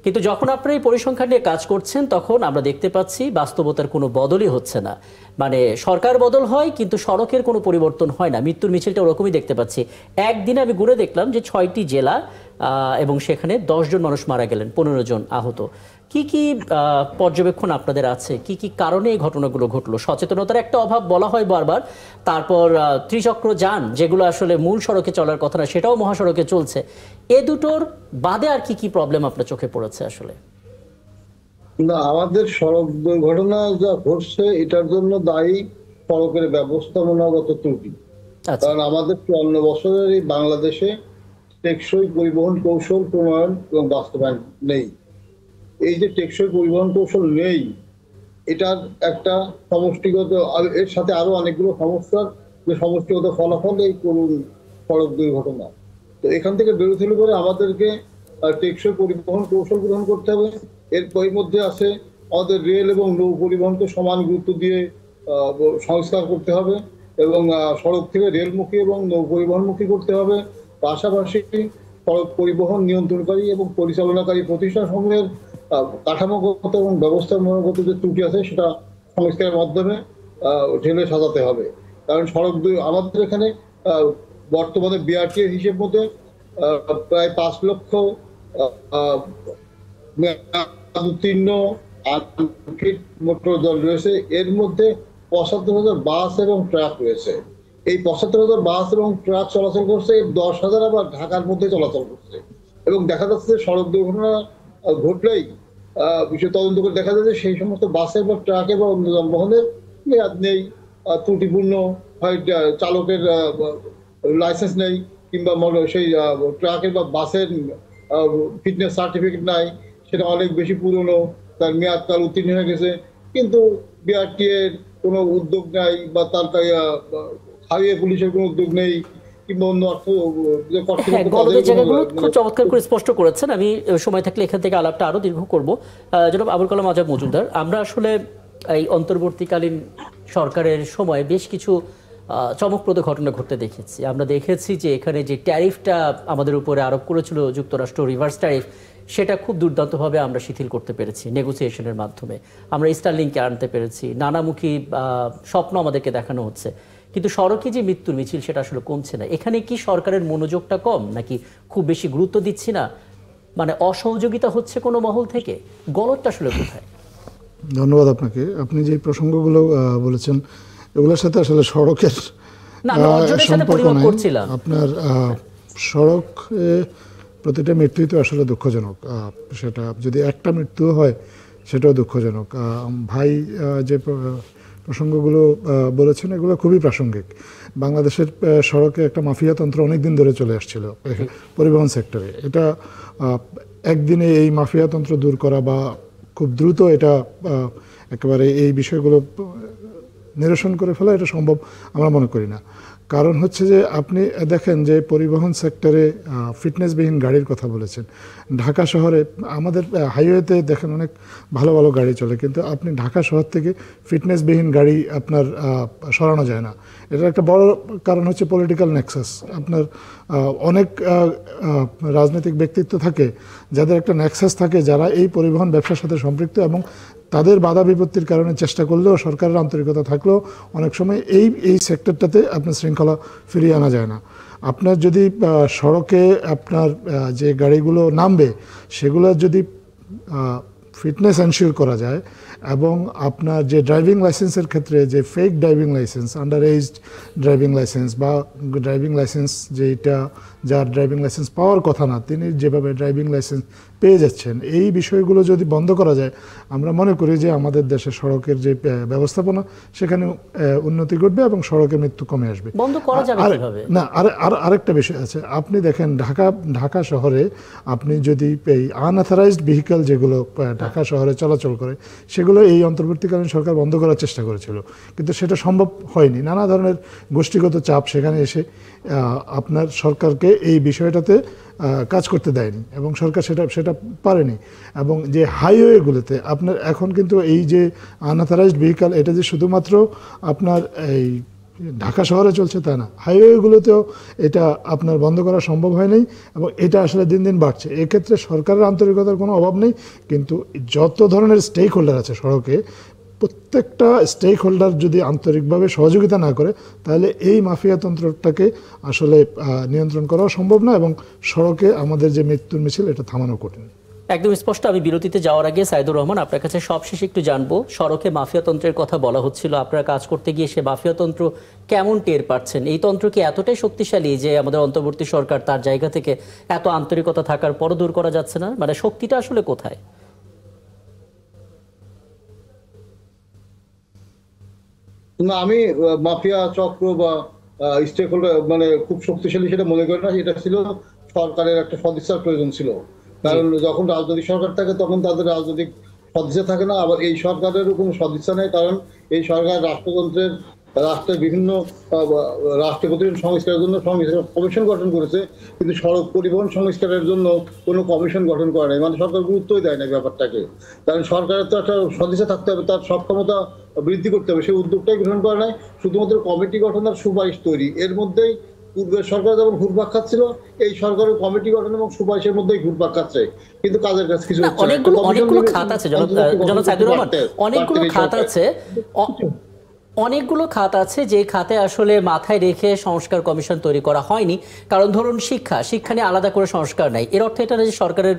কিন্তু যখন আপনারা এই পরিসংখ্যান নিয়ে কাজ করছেন তখন আমরা দেখতে পাচ্ছি বাস্তবতার কোনো বদলই হচ্ছে না। মানে সরকার বদল হয় কিন্তু সড়কের কোনো পরিবর্তন হয় না। মৃত্যুর মিছিলটা ওরকমই দেখতে পাচ্ছি। একদিনে আমি ঘুরে দেখলাম যে 6টি জেলা এবং সেখানে 10 জন মানুষ মারা গেলেন, 15 জন আহত। কি কি পর্যবেক্ষণ আপনাদের আছে? কি কি কারণে এই ঘটনাগুলো ঘটলো? সচেতনতার একটা অভাব বলা হয় বারবার, তারপর ত্রিচক্র যান যেগুলো আসলে মূল সড়কে চলার কথা না সেটাও মহাসড়কে চলছে। এ দুটোর বাদে আর কি কি প্রবলেম আপনার চোখে পড়েছে আসলে? না, আমাদের সড়ক দুর্ঘটনা যা ঘটছে এটার জন্য দায়ী সড়কের ব্যবস্থাপনাগত ত্রুটি। কারণ আমাদের 54 বছরের এই বাংলাদেশে টেকসই পরিবহন কৌশল প্রণয়ন এবং বাস্তবায়ন নেই। এই যে টেকসই পরিবহন কৌশল নেই, এটার একটা সমষ্টিগত, এর সাথে আরো অনেকগুলো সমস্যার যে সমষ্টিগত ফলাফল এই করুণ সড়ক দুর্ঘটনা। তো এখান থেকে বেরোতে হলে পরে আমাদেরকে টেকসই পরিবহন কৌশল গ্রহণ করতে হবে। এর মধ্যে আছে আমাদের রেল এবং নৌ পরিবহনকে সমান গুরুত্ব দিয়ে সংস্কার করতে হবে এবং সড়ক থেকে রেলমুখী এবং নৌ পরিবহনমুখী করতে হবে। পাশাপাশি সড়ক পরিবহন নিয়ন্ত্রণকারী এবং পরিচালনাকারী প্রতিষ্ঠানসমূহের কাঠামোগত এবং ব্যবস্থাপনাগত যে ত্রুটি আছে সেটা সংস্কারের মাধ্যমে ঢেলে সাজাতে হবে। কারণ সড়ক আমাদের এখানে বর্তমানে বিআরটি এর হিসেব মতে প্রায় 5 লক্ষ উত্তীর্ণ মোটর দল রয়েছে। এর মধ্যে ৭৫,০০০ বাস এবং ট্রাক রয়েছে। এই ৭৫,০০০ বাস এবং ট্রাক চলাচল করছে, 10,০০০ আবার ঢাকার মধ্যে চলাচল করছে। এবং দেখা যাচ্ছে সড়ক দুর্ঘটনা ঘটলেই বিষয় তদন্ত করে দেখা যাচ্ছে সেই সমস্ত বাসের বা ট্রাকের বা অন্য যানবাহনের মেয়াদ নেই, ত্রুটিপূর্ণ হয়, চালকের লাইসেন্স নেই, কিংবা সেই ট্রাকের বা বাসের ফিটনেস সার্টিফিকেট নাই, সেটা অনেক বেশি পুরনো, তার মেয়াদকাল উত্তীর্ণ হয়ে গেছে, কিন্তু বিআরটি এর কোনো উদ্যোগ নাই বা তার হাইওয়ে পুলিশের কোনো উদ্যোগ নেই কিংবা অন্য খুব চমৎকার করে স্পষ্ট করেছেন। আমি সময় থাকলে এখান থেকে আলাপটা আরো দীর্ঘ করবো। জনাব আবুল কালাম আজাদ মজুমদার, আমরা আসলে এই অন্তর্বর্তীকালীন সরকারের সময় বেশ কিছু চমকপ্রদ ঘটনা ঘটতে দেখেছি। আমরা দেখেছি যে এখানে যে ট্যারিফটা আমাদের উপরে আরোপ করেছিল যুক্তরাষ্ট্র, রিভার্স ট্যারিফ, সেটা খুব দুর্দান্তভাবে আমরা শিথিল করতে পেরেছি নেগোসিয়েশনের মাধ্যমে। আমরা স্টারলিংকে আনতে পেরেছি, নানামুখী স্বপ্ন আমাদেরকে দেখানো হচ্ছে, কিন্তু সড়কে যে মৃত্যুর মিছিল সেটা আসলে কমছে না। এখানে কি সরকারের মনোযোগটা কম, নাকি খুব বেশি গুরুত্ব দিচ্ছি না, মানে অসহযোগিতা হচ্ছে কোনো মহল থেকে? গলতটা আসলে কোথায়? ধন্যবাদ আপনাকে। আপনি যে প্রসঙ্গগুলো বলেছেন এগুলোর সাথে আসলে সড়কের সম্পর্ক নাই। আপনার সড়ক প্রতিটা মৃত্যুই তো আসলে দুঃখজনক। সেটা যদি একটা মৃত্যু হয় সেটাও দুঃখজনক। ভাই যে প্রসঙ্গগুলো বলেছেন এগুলো খুবই প্রাসঙ্গিক। বাংলাদেশের সড়কে একটা মাফিয়াতন্ত্র অনেকদিন ধরে চলে আসছিল পরিবহন সেক্টরে। এটা একদিনে এই মাফিয়াতন্ত্র দূর করা বা খুব দ্রুত এটা একেবারে এই বিষয়গুলো নিরসন করে ফেলা এটা সম্ভব আমরা মনে করি না। কারণ হচ্ছে যে আপনি দেখেন যে পরিবহন সেক্টরে ফিটনেসবিহীন গাড়ির কথা বলেছেন। ঢাকা শহরে আমাদের হাইওয়েতে দেখেন অনেক ভালো ভালো গাড়ি চলে, কিন্তু আপনি ঢাকা শহর থেকে ফিটনেসবিহীন গাড়ি আপনার সরানো যায় না। এটার একটা বড় কারণ হচ্ছে পলিটিক্যাল নেক্সাস। আপনার অনেক রাজনৈতিক ব্যক্তিত্ব থাকে যাদের একটা নেক্সাস থাকে, যারা এই পরিবহন ব্যবসার সাথে সম্পৃক্ত, এবং তাদের বাধা বিপত্তির কারণে চেষ্টা করলেও, সরকারের আন্তরিকতা থাকলেও অনেক সময় এই সেক্টরটাতে আপনার শৃঙ্খলা ফিরিয়ে আনা যায় না। আপনার যদি সড়কে আপনার যে গাড়িগুলো নামবে সেগুলোর যদি ফিটনেস এনশিওর করা যায় এবং আপনার যে ড্রাইভিং লাইসেন্সের ক্ষেত্রে যে fake driving licence, under age driving licence বা ড্রাইভিং লাইসেন্স যেটা যার ড্রাইভিং লাইসেন্স পাওয়ার কথা না তিনি যেভাবে ড্রাইভিং লাইসেন্স পেয়ে যাচ্ছেন, এই বিষয়গুলো যদি বন্ধ করা যায় আমরা মনে করি যে আমাদের দেশের সড়কের যে ব্যবস্থাপনা সেখানে উন্নতি ঘটবে এবং সড়কের মৃত্যু কমে আসবে। বন্ধ করা যাবে কিভাবে? না, আরেকটা বিষয় আছে। আপনি দেখেন ঢাকা শহরে আপনি যদি এই আনঅথরাইজড ভেহিকল যেগুলো ঢাকা শহরে চলাচল করে সেগুলো এই অন্তর্বর্তীকালীন সরকার বন্ধ করার চেষ্টা করেছিল, কিন্তু সেটা সম্ভব হয়নি। নানা ধরনের গোষ্ঠীগত চাপ সেখানে এসে আপনার সরকারকে এই বিষয়টাতে কাজ করতে দেয়নি এবং সরকার সেটা পারেনি। এবং যে হাইওয়েগুলোতে আপনার এখন কিন্তু এই যে আনঅথরাইজড ভেহিকল এটা যে শুধুমাত্র আপনার এই ঢাকা শহরে চলছে তা না, হাইওয়েগুলোতেও এটা আপনার বন্ধ করা সম্ভব হয়নি এবং এটা আসলে দিন দিন বাড়ছে। এক্ষেত্রে সরকারের আন্তরিকতার কোনো অভাব নেই, কিন্তু যত ধরনের স্টেক হোল্ডার আছে সড়কে প্রত্যেকটা স্টেক হোল্ডার যদি আন্তরিকভাবে সহযোগিতা না করে তাহলে এই মাফিয়াতন্ত্রটাকে আসলে নিয়ন্ত্রণ করাও সম্ভব না এবং সড়কে আমাদের যে মৃত্যুর মিছিল এটা থামানো কঠিন। একদম স্পষ্ট। আমি বিরতিতে যাওয়ার আগে সাইদুর রহমান আপনার কাছে সবশেষে একটু জানবো, সড়কে মাফিয়াতন্ত্রের কথা বলা হচ্ছিল, আপনারা কাজ করতে গিয়ে সে মাফিয়াতন্ত্র কেমন টের পাচ্ছেন? এই তন্ত্র কি এতটাই শক্তিশালী যে আমাদের অন্তর্বর্তী সরকার তার জায়গা থেকে এত আন্তরিকতা থাকার পরও দূর করা যাচ্ছে না? মানে শক্তিটা আসলে কোথায়? না, আমি মাফিয়া চক্র বা স্টেক হোল্ডার মানে খুব শক্তিশালী সেটা মনে করি না। এটা ছিল সরকারের একটা সদিচ্ছার প্রয়োজন ছিল, কারণ যখন রাজনৈতিক সরকার থাকে তখন তাদের রাজনৈতিক সদিচ্ছা থাকে না। আবার এই সরকারেরও কোনো সদিচ্ছা নেই, কারণ এই সরকার রাষ্ট্রের বিভিন্ন রাষ্ট্রীয় প্রতিষ্ঠান সংস্কারের জন্য কমিশন গঠন করেছে, কিন্তু সড়ক পরিবহন সংস্কারের জন্য কোনো কমিশন গঠন করে নাই। মানে সরকার গুরুত্বই দেয় না ব্যাপারটাকে, কারণ সরকারের তো একটা সদিচ্ছা থাকতে হবে, তার সক্ষমতা বৃদ্ধি করতে হবে, সেই উদ্যোগটাই গ্রহণ করা নাই। শুধুমাত্র কমিটি গঠন আর সুপারিশ তৈরি, এর মধ্যেই পূর্বের সরকার যেমন ঘুরপাক খাচ্ছিল, এই সরকারের কমিটি গঠন এবং সুপারিশের মধ্যেই ঘুরপাক খাচ্ছে, কিন্তু কাজের কাছে কিছু অনেকগুলো খাত আছে জনাব সাইদুর রহমান, অনেকগুলো খাত আছে যে খাতে আসলে মাথায় রেখে সংস্কার কমিশন তৈরি করা হয়নি। কারণ ধরুন শিক্ষা নিয়ে আলাদা করে সংস্কার নাই, এর অর্থ এটা না যে সরকারের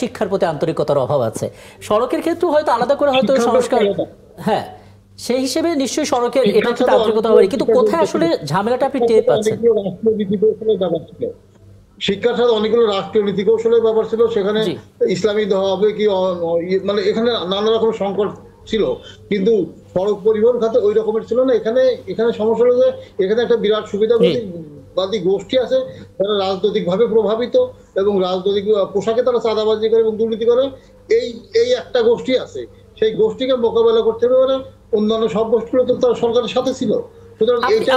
শিক্ষার প্রতি আন্তরিকতার অভাব আছে। সড়কের ক্ষেত্রেও হয়তো আলাদা করে হয়তো সংস্কার, হ্যাঁ সেই হিসেবে নিশ্চয়ই সড়কের এটা একটা আন্তরিকতা হবে, কিন্তু কোথায় আসলে ঝামেলাটা আপনি টের পাচ্ছেন? শিক্ষার সাথে অনেকগুলো রাষ্ট্রীয় নীতি কৌশলের ব্যাপার ছিল, সেখানে ইসলামিক হবে কি মানে এখানে নানা রকম সংকট ছিল, কিন্তু সড়ক পরিবহন খাতে ওই রকমের ছিল না। এখানে সমস্যা হলো যে এখানে একটা বিরাট সুবিধাবাদী গোষ্ঠী আছে যারা রাজনৈতিকভাবে প্রভাবিত এবং রাজনৈতিক পোশাকে তারা চাঁদাবাজি করে এবং দুর্নীতি করে। এই একটা গোষ্ঠী আছে, সেই গোষ্ঠীকে মোকাবেলা করতে হবে। অন্যান্য সব গোষ্ঠীগুলো তো তার সরকারের সাথে ছিল।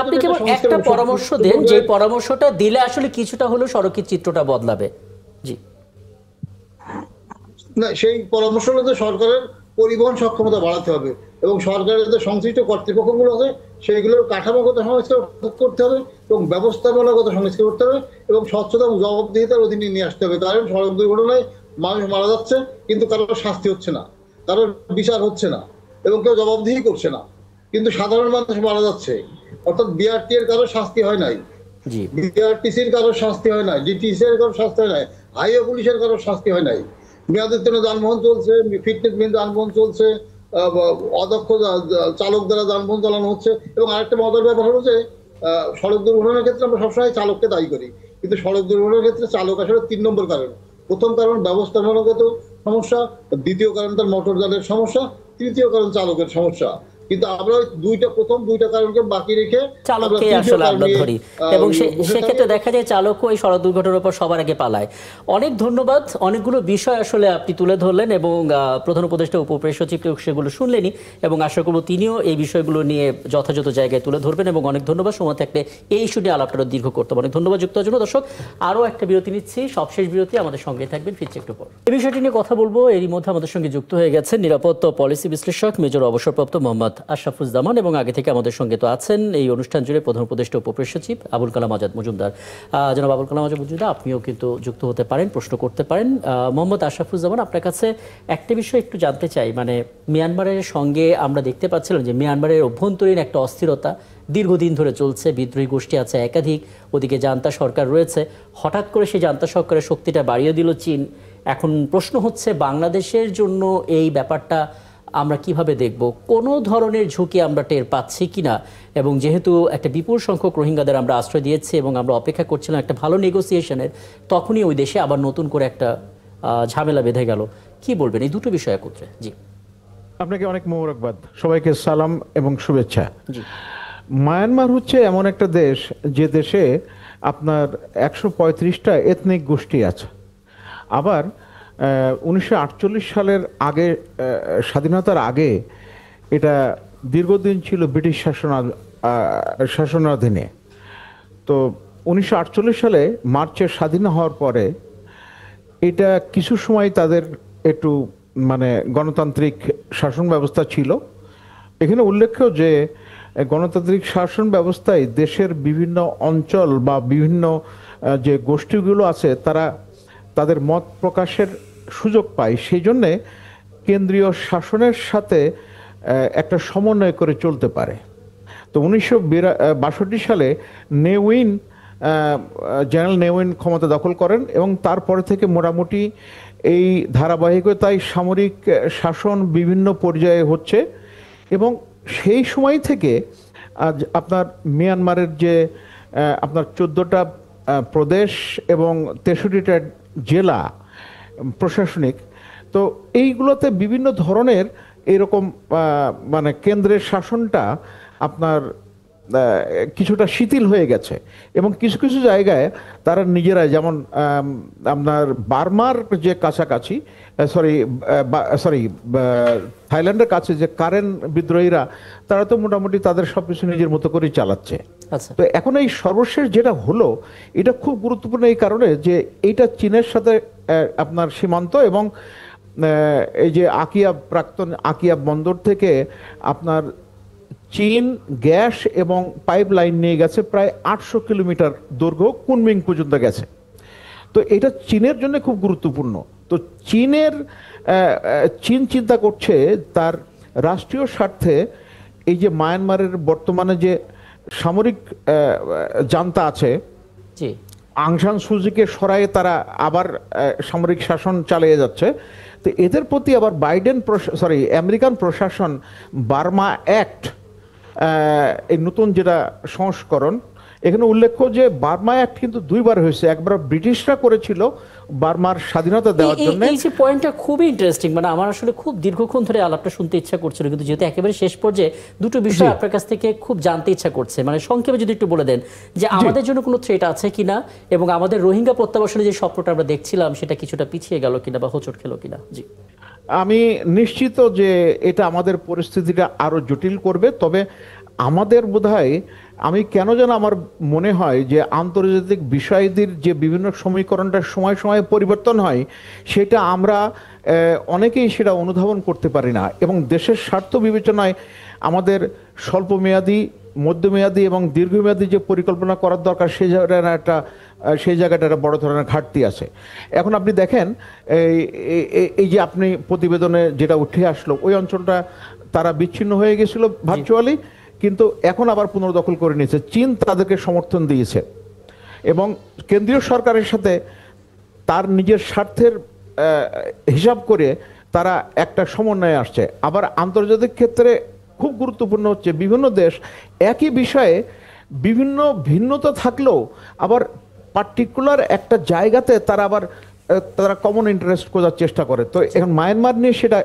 আপনি কেবল একটা পরামর্শ দেন, যে পরামর্শটা দিলে আসলে কিছুটা হলেও সড়কের চিত্রটা বদলাবে। জি না, সেই পরামর্শ হলো যে সরকারের পরিবহন সক্ষমতা বাড়াতে হবে এবং সরকারের যে সংশ্লিষ্ট কর্তৃপক্ষগুলো আছে সেইগুলোর কাঠামোগত সংস্কার করতে হবে এবং ব্যবস্থাপনাগত সংস্কার করতে হবে এবং স্বচ্ছতা এবং জবাবদিহিতার অধীনে নিয়ে আসতে হবে। কারণ সড়ক দুর্ঘটনায় মানুষ মারা যাচ্ছে কিন্তু কারোর শাস্তি হচ্ছে না, কারোর বিচার হচ্ছে না এবং কেউ জবাবদিহি করছে না, কিন্তু সাধারণ মানুষ মারা যাচ্ছে। অর্থাৎ বিআরটি এর কারোর শাস্তি হয় নাই, বিআরটিসির কারোর শাস্তি হয় নাই, ডিটিসি এর কারোর শাস্তি হয় নাই, হাইওয়ে পুলিশের কারোর শাস্তি হয় নাই। মেয়াদোত্তীর্ণ যানবাহন চলছে, ফিটনেসবিহীন যানবাহন চলছে, অদক্ষ চালক দ্বারা যানবাহন চালানো হচ্ছে। এবং আরেকটা মজার ব্যাপার হলো যে সড়ক দুর্ঘটনার ক্ষেত্রে আমরা সবসময় চালককে দায়ী করি, কিন্তু সড়ক দুর্ঘটনার ক্ষেত্রে চালক আসলে 3 নম্বর কারণ। প্রথম কারণ ব্যবস্থাপনাগত সমস্যা, দ্বিতীয় কারণ তার মোটরযানের সমস্যা, তৃতীয় কারণ চালকের সমস্যা। কিন্তু আমরা প্রথম দুইটা কারণকে বাকি রেখে চালককে আসলে আমরা ধরি এবং সেক্ষেত্রে দেখা যায় চালকও এই সড়ক দুর্ঘটনার উপর সবার আগে পালায়। অনেক ধন্যবাদ। অনেকগুলো বিষয় আসলে আপনি তুলে ধরলেন এবং প্রধান উপদেষ্টা উপপ্রেস সচিব সেগুলো শুনলেনই এবং আশা করব তিনিও এই বিষয়গুলো নিয়ে যথাযথ জায়গায় তুলে ধরবেন। এবং অনেক ধন্যবাদ সময় থাকলে এই ইস্যু নিয়ে আলাপটা দীর্ঘ করতে অনেক ধন্যবাদ যুক্ত হওয়ার জন্য। দর্শক, আরও একটা বিরতি নিচ্ছি, সবশেষ বিরতি, আমাদের সঙ্গে থাকবেন, ফিরছি একটু পর। এই বিষয়টি নিয়ে কথা বলবো। এরই মধ্যে আমাদের সঙ্গে যুক্ত হয়ে গেছেন নিরাপত্তা পলিসি বিশ্লেষক মেজর অবসরপ্রাপ্ত মোহাম্মদ আশরাফুজ্জামান এবং আগে থেকে আমাদের সঙ্গে তো আছেন এই অনুষ্ঠান জুড়ে প্রধান উপদেষ্টা উপপ্রেস সচিব আবুল কালাম আজাদ মজুমদার। জনাব আবুল কালাম আজাদ মজুমদার, আপনিও কিন্তু যুক্ত হতে পারেন, প্রশ্ন করতে পারেন। মোহাম্মদ আশরাফুজ্জামান, আপনার কাছে একটা বিষয় একটু জানতে চাই। মানে মিয়ানমারের সঙ্গে আমরা দেখতে পাচ্ছিলাম যে মিয়ানমারের অভ্যন্তরীণ একটা অস্থিরতা দীর্ঘদিন ধরে চলছে, বিদ্রোহী গোষ্ঠী আছে একাধিক, ওদিকে জান্তা সরকার রয়েছে। হঠাৎ করে সেই জান্তা সরকারের শক্তিটা বাড়িয়ে দিল চীন। এখন প্রশ্ন হচ্ছে বাংলাদেশের জন্য এই ব্যাপারটা আমরা কিভাবে দেখব, কোনো ধরনের ঝুঁকি আমরা টের পাচ্ছি কিনা, এবং যেহেতু একটা বিপুল সংখ্যক রোহিঙ্গাদের আমরা আশ্রয় দিয়েছি এবং আমরা অপেক্ষা করছিলাম একটা ভালো নেগোসিয়েশনের, তখনই ওই দেশে আবার নতুন করে একটা ঝামেলা বেঁধে গেল। কি বলবেন এই দুটো বিষয় একত্রে? জি, আপনাকে অনেক মোবারকবাদ, সবাইকে সালাম এবং শুভেচ্ছা। জি, মায়ানমার হচ্ছে এমন একটা দেশ যে দেশে আপনার 135টা এথনিক গোষ্ঠী আছে। আবার 1948 সালের আগে, স্বাধীনতার আগে এটা দীর্ঘদিন ছিল ব্রিটিশ শাসনাধীনে। তো 1948 সালে মার্চে স্বাধীন হওয়ার পরে এটা কিছু সময় তাদের একটু মানে গণতান্ত্রিক শাসন ব্যবস্থা ছিল। এখানে উল্লেখ্য যে গণতান্ত্রিক শাসন ব্যবস্থায় দেশের বিভিন্ন অঞ্চল বা বিভিন্ন যে গোষ্ঠীগুলো আছে তারা তাদের মত প্রকাশের সুযোগ পায়। সেই জন্যে কেন্দ্রীয় শাসনের সাথে একটা সমন্বয় করে চলতে পারে। তো 1962 সালে নেউইন, জেনারেল নেউইন ক্ষমতা দখল করেন এবং তারপরে থেকে মোটামুটি এই ধারাবাহিকতায় সামরিক শাসন বিভিন্ন পর্যায়ে হচ্ছে। এবং সেই সময় থেকে আজ আপনার মিয়ানমারের যে আপনার 14টা প্রদেশ এবং 63টা জেলা প্রশাসনিক, তো এইগুলোতে বিভিন্ন ধরনের এরকম মানে কেন্দ্রের শাসনটা আপনার কিছুটা শিথিল হয়ে গেছে এবং কিছু কিছু জায়গায় তারা নিজেরাই, যেমন আপনার বার্মার যে কাছাকাছি থাইল্যান্ডের কাছে যে কারেন বিদ্রোহীরা, তারা তো মোটামুটি তাদের সবকিছু নিজের মতো করেই চালাচ্ছে। তো এখন এই সর্বশেষ যেটা হলো এটা খুব গুরুত্বপূর্ণ এই কারণে যে এইটা চীনের সাথে আপনার সীমান্ত এবং এই যে প্রাক্তন আকিয়া বন্দর থেকে আপনার চীন গ্যাস এবং পাইপ লাইন নিয়ে গেছে প্রায় 800 কিলোমিটার দৈর্ঘ্য, কুনমিং পর্যন্ত গেছে। তো এটা চীনের জন্য খুব গুরুত্বপূর্ণ। তো চীন চিন্তা করছে তার রাষ্ট্রীয় স্বার্থে এই যে মায়ানমারের বর্তমানে যে সামরিক জান্তা আছে, আং সান সুচিকে সরায়ে তারা আবার সামরিক শাসন চালিয়ে যাচ্ছে। তো এদের প্রতি আবার আমেরিকান প্রশাসন বার্মা অ্যাক্ট, এই নতুন যেটা সংস্করণ, এখানে উল্লেখ্য যে বার্মা অ্যাক্ট কিন্তু দুইবার হয়েছে। একবার ব্রিটিশরা করেছিল বার্মার স্বাধীনতা দেওয়ার জন্য। এই যে পয়েন্টটা খুবই ইন্টারেস্টিং, মানে আমার আসলে খুব দীর্ঘক্ষণ ধরে আলাপটা শুনতে ইচ্ছা করছিল, কিন্তু যেহেতু একেবারে শেষ পর্যায়ে দুটো বিষয় আপনার কাছ থেকে খুব জানতে ইচ্ছা করছে, মানে সংক্ষেপে যদি একটু বলে দেন যে আমাদের জন্য কোনো থ্রেট আছে কিনা এবং আমাদের রোহিঙ্গা প্রত্যাবাসনের যে স্বপ্নটা আমরা দেখছিলাম সেটা কিছুটা পিছিয়ে গেল কিনা বা হোঁচট খেলো কিনা। জি, আমি নিশ্চিত যে এটা আমাদের পরিস্থিতিটা আরো জটিল করবে। তবে আমাদের বোধহয়, আমি কেন যেন আমার মনে হয় যে আন্তর্জাতিক বিষয়দের যে বিভিন্ন সমীকরণটা সময় সময় পরিবর্তন হয়, সেটা আমরা অনেকেই সেটা অনুধাবন করতে পারি না। এবং দেশের স্বার্থ বিবেচনায় আমাদের স্বল্পমেয়াদী, মধ্যমেয়াদী এবং দীর্ঘমেয়াদী যে পরিকল্পনা করার দরকার, সেই জায়গাটা একটা বড় ধরনের ঘাটতি আছে। এখন আপনি দেখেন এই যে আপনি প্রতিবেদনে যেটা উঠে আসলো, ওই অঞ্চলটা তারা বিচ্ছিন্ন হয়ে গেছিল ভার্চুয়ালি, কিন্তু এখন আবার পুনর্দখল করে নিয়েছে। চীন তাদেরকে সমর্থন দিয়েছে এবং কেন্দ্রীয় সরকারের সাথে তার নিজের স্বার্থের হিসাব করে তারা একটা সমন্বয়ে আসছে। আবার আন্তর্জাতিক ক্ষেত্রে খুব গুরুত্বপূর্ণ হচ্ছে বিভিন্ন দেশ একই বিষয়ে বিভিন্ন ভিন্নতা থাকলেও আবার পার্টিকুলার একটা জায়গাতে তারা কমন ইন্টারেস্ট খোঁজার চেষ্টা করে। তো এখন মায়ানমার নিয়ে সেটা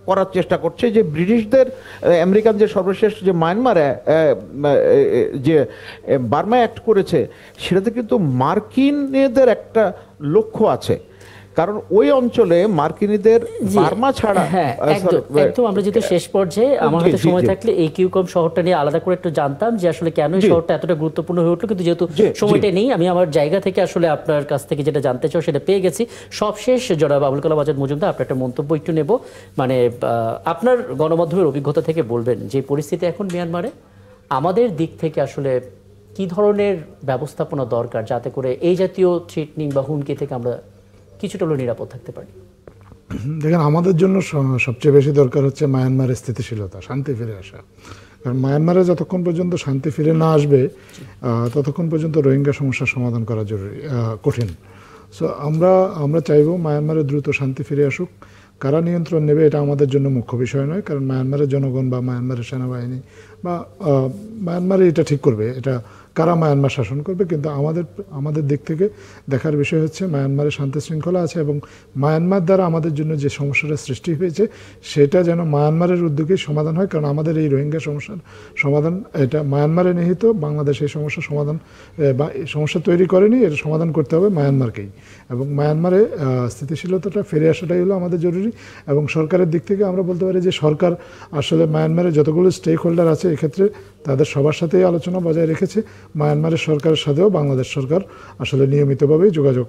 করার চেষ্টা করছে যে ব্রিটিশদের, আমেরিকান যে সর্বশেষ যে মায়ানমারে যে বার্মা অ্যাক্ট করেছে, সেটাতে কিন্তু মার্কিনদের একটা লক্ষ্য আছে, কারণ ওই অঞ্চলে মার্কিনীদের বার্মা ছাড়া। হ্যাঁ, একদম। আমরা যেহেতু শেষ পর্যায়ে, আমার হাতে সময় থাকলে এই কিউকম শহরটা নিয়ে আলাদা করে একটু জানতাম যে আসলে কেন এই শহরটা এতটা গুরুত্বপূর্ণ হয়ে উঠলো, কিন্তু যেহেতু সময়টা নেই, আমি আমার জায়গা থেকে আসলে আপনার কাছ থেকে যেটা জানতে চাও সেটা পেয়ে গেছি। সবশেষ জনাব আবুল কালাম আজাদ মজুমদার, আপনার একটা মন্তব্য একটু নেব, মানে আপনার গণমাধ্যমের অভিজ্ঞতা থেকে বলবেন যে পরিস্থিতি এখন মিয়ানমারে, আমাদের দিক থেকে আসলে কি ধরনের ব্যবস্থাপনা দরকার যাতে করে এই জাতীয় থ্রেটনিং বা হুমকি থেকে আমরা কিছুটা হলেও নিরাপদ থাকতে পারি? দেখেন, আমাদের জন্য সবচেয়ে বেশি দরকার হচ্ছে মায়ানমারের স্থিতিশীলতা, শান্তি ফিরে আসা। কারণ মায়ানমারে যতক্ষণ পর্যন্ত শান্তি ফিরে না আসবে ততক্ষণ পর্যন্ত রোহিঙ্গা সমস্যার সমাধান করা জরুরি, কঠিন। সো আমরা চাইবো মায়ানমারে দ্রুত শান্তি ফিরে আসুক। কারা নিয়ন্ত্রণ নেবে এটা আমাদের জন্য মুখ্য বিষয় নয়, কারণ মায়ানমারের জনগণ বা মায়ানমারের সেনাবাহিনী বা মায়ানমারে এটা ঠিক করবে এটা কারা মায়ানমার শাসন করবে। কিন্তু আমাদের দিক থেকে দেখার বিষয় হচ্ছে মায়ানমারে শান্তি শৃঙ্খলা আছে এবং মায়ানমার দ্বারা আমাদের জন্য যে সমস্যাটা সৃষ্টি হয়েছে সেটা যেন মায়ানমারের উদ্যোগেই সমাধান হয়, কারণ আমাদের এই রোহিঙ্গা সমস্যার সমাধান এটা মায়ানমারে নিহিত। বাংলাদেশ এই সমস্যার সমাধান বা সমস্যা তৈরি করেনি, এর সমাধান করতে হবে মায়ানমারকেই, এবং মায়ানমারে স্থিতিশীলতাটা ফিরে আসাটাই হলো আমাদের জরুরি। এবং সরকারের দিক থেকে আমরা বলতে পারি যে সরকার আসলে মায়ানমারে যতগুলো স্টেক হোল্ডার আছে এক্ষেত্রে তাদের সবার সাথেই আলোচনা বজায় রেখেছে। মায়ানমারের সরকারের সাথেও বাংলাদেশ সরকার আসলে নিয়মিতভাবেই যোগাযোগ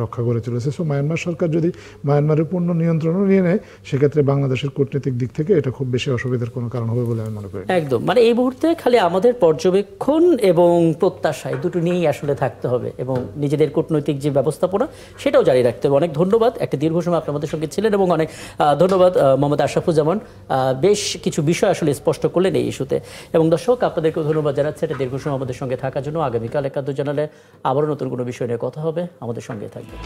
রক্ষা করে চলেছে। সো মায়ানমার সরকার যদি মায়ানমারের পূর্ণ নিয়ন্ত্রণও নিয়ে নেয় সেক্ষেত্রে বাংলাদেশের কূটনৈতিক দিক থেকে এটা খুব বেশি অসুবিধার কোনো কারণ হবে বলে আমি মনে করি। একদম, মানে এই মুহূর্তে খালি আমাদের পর্যবেক্ষণ এবং প্রত্যাশায় দুটো নিয়েই আসলে থাকতে হবে এবং নিজেদের কূটনৈতিক যে ব্যবস্থাপনা সেটাও জারি রাখতে হবে। অনেক ধন্যবাদ, একটা দীর্ঘ সময় আপনি আমাদের সঙ্গে ছিলেন এবং অনেক ধন্যবাদ মোহাম্মদ আশরাফুজ্জামান, বেশ কিছু বিষয় আসলে স্পষ্ট করলেন এই ইস্যুতে। এবং দর্শক আপনাদেরকেও ধন্যবাদ জানাচ্ছি এটা দীর্ঘ সময় আমাদের সঙ্গে থাকার জন্য। আগামীকাল একান্ত জানালে আবারও নতুন কোনো বিষয় নিয়ে কথা হবে, আমাদের সঙ্গে থাকবে।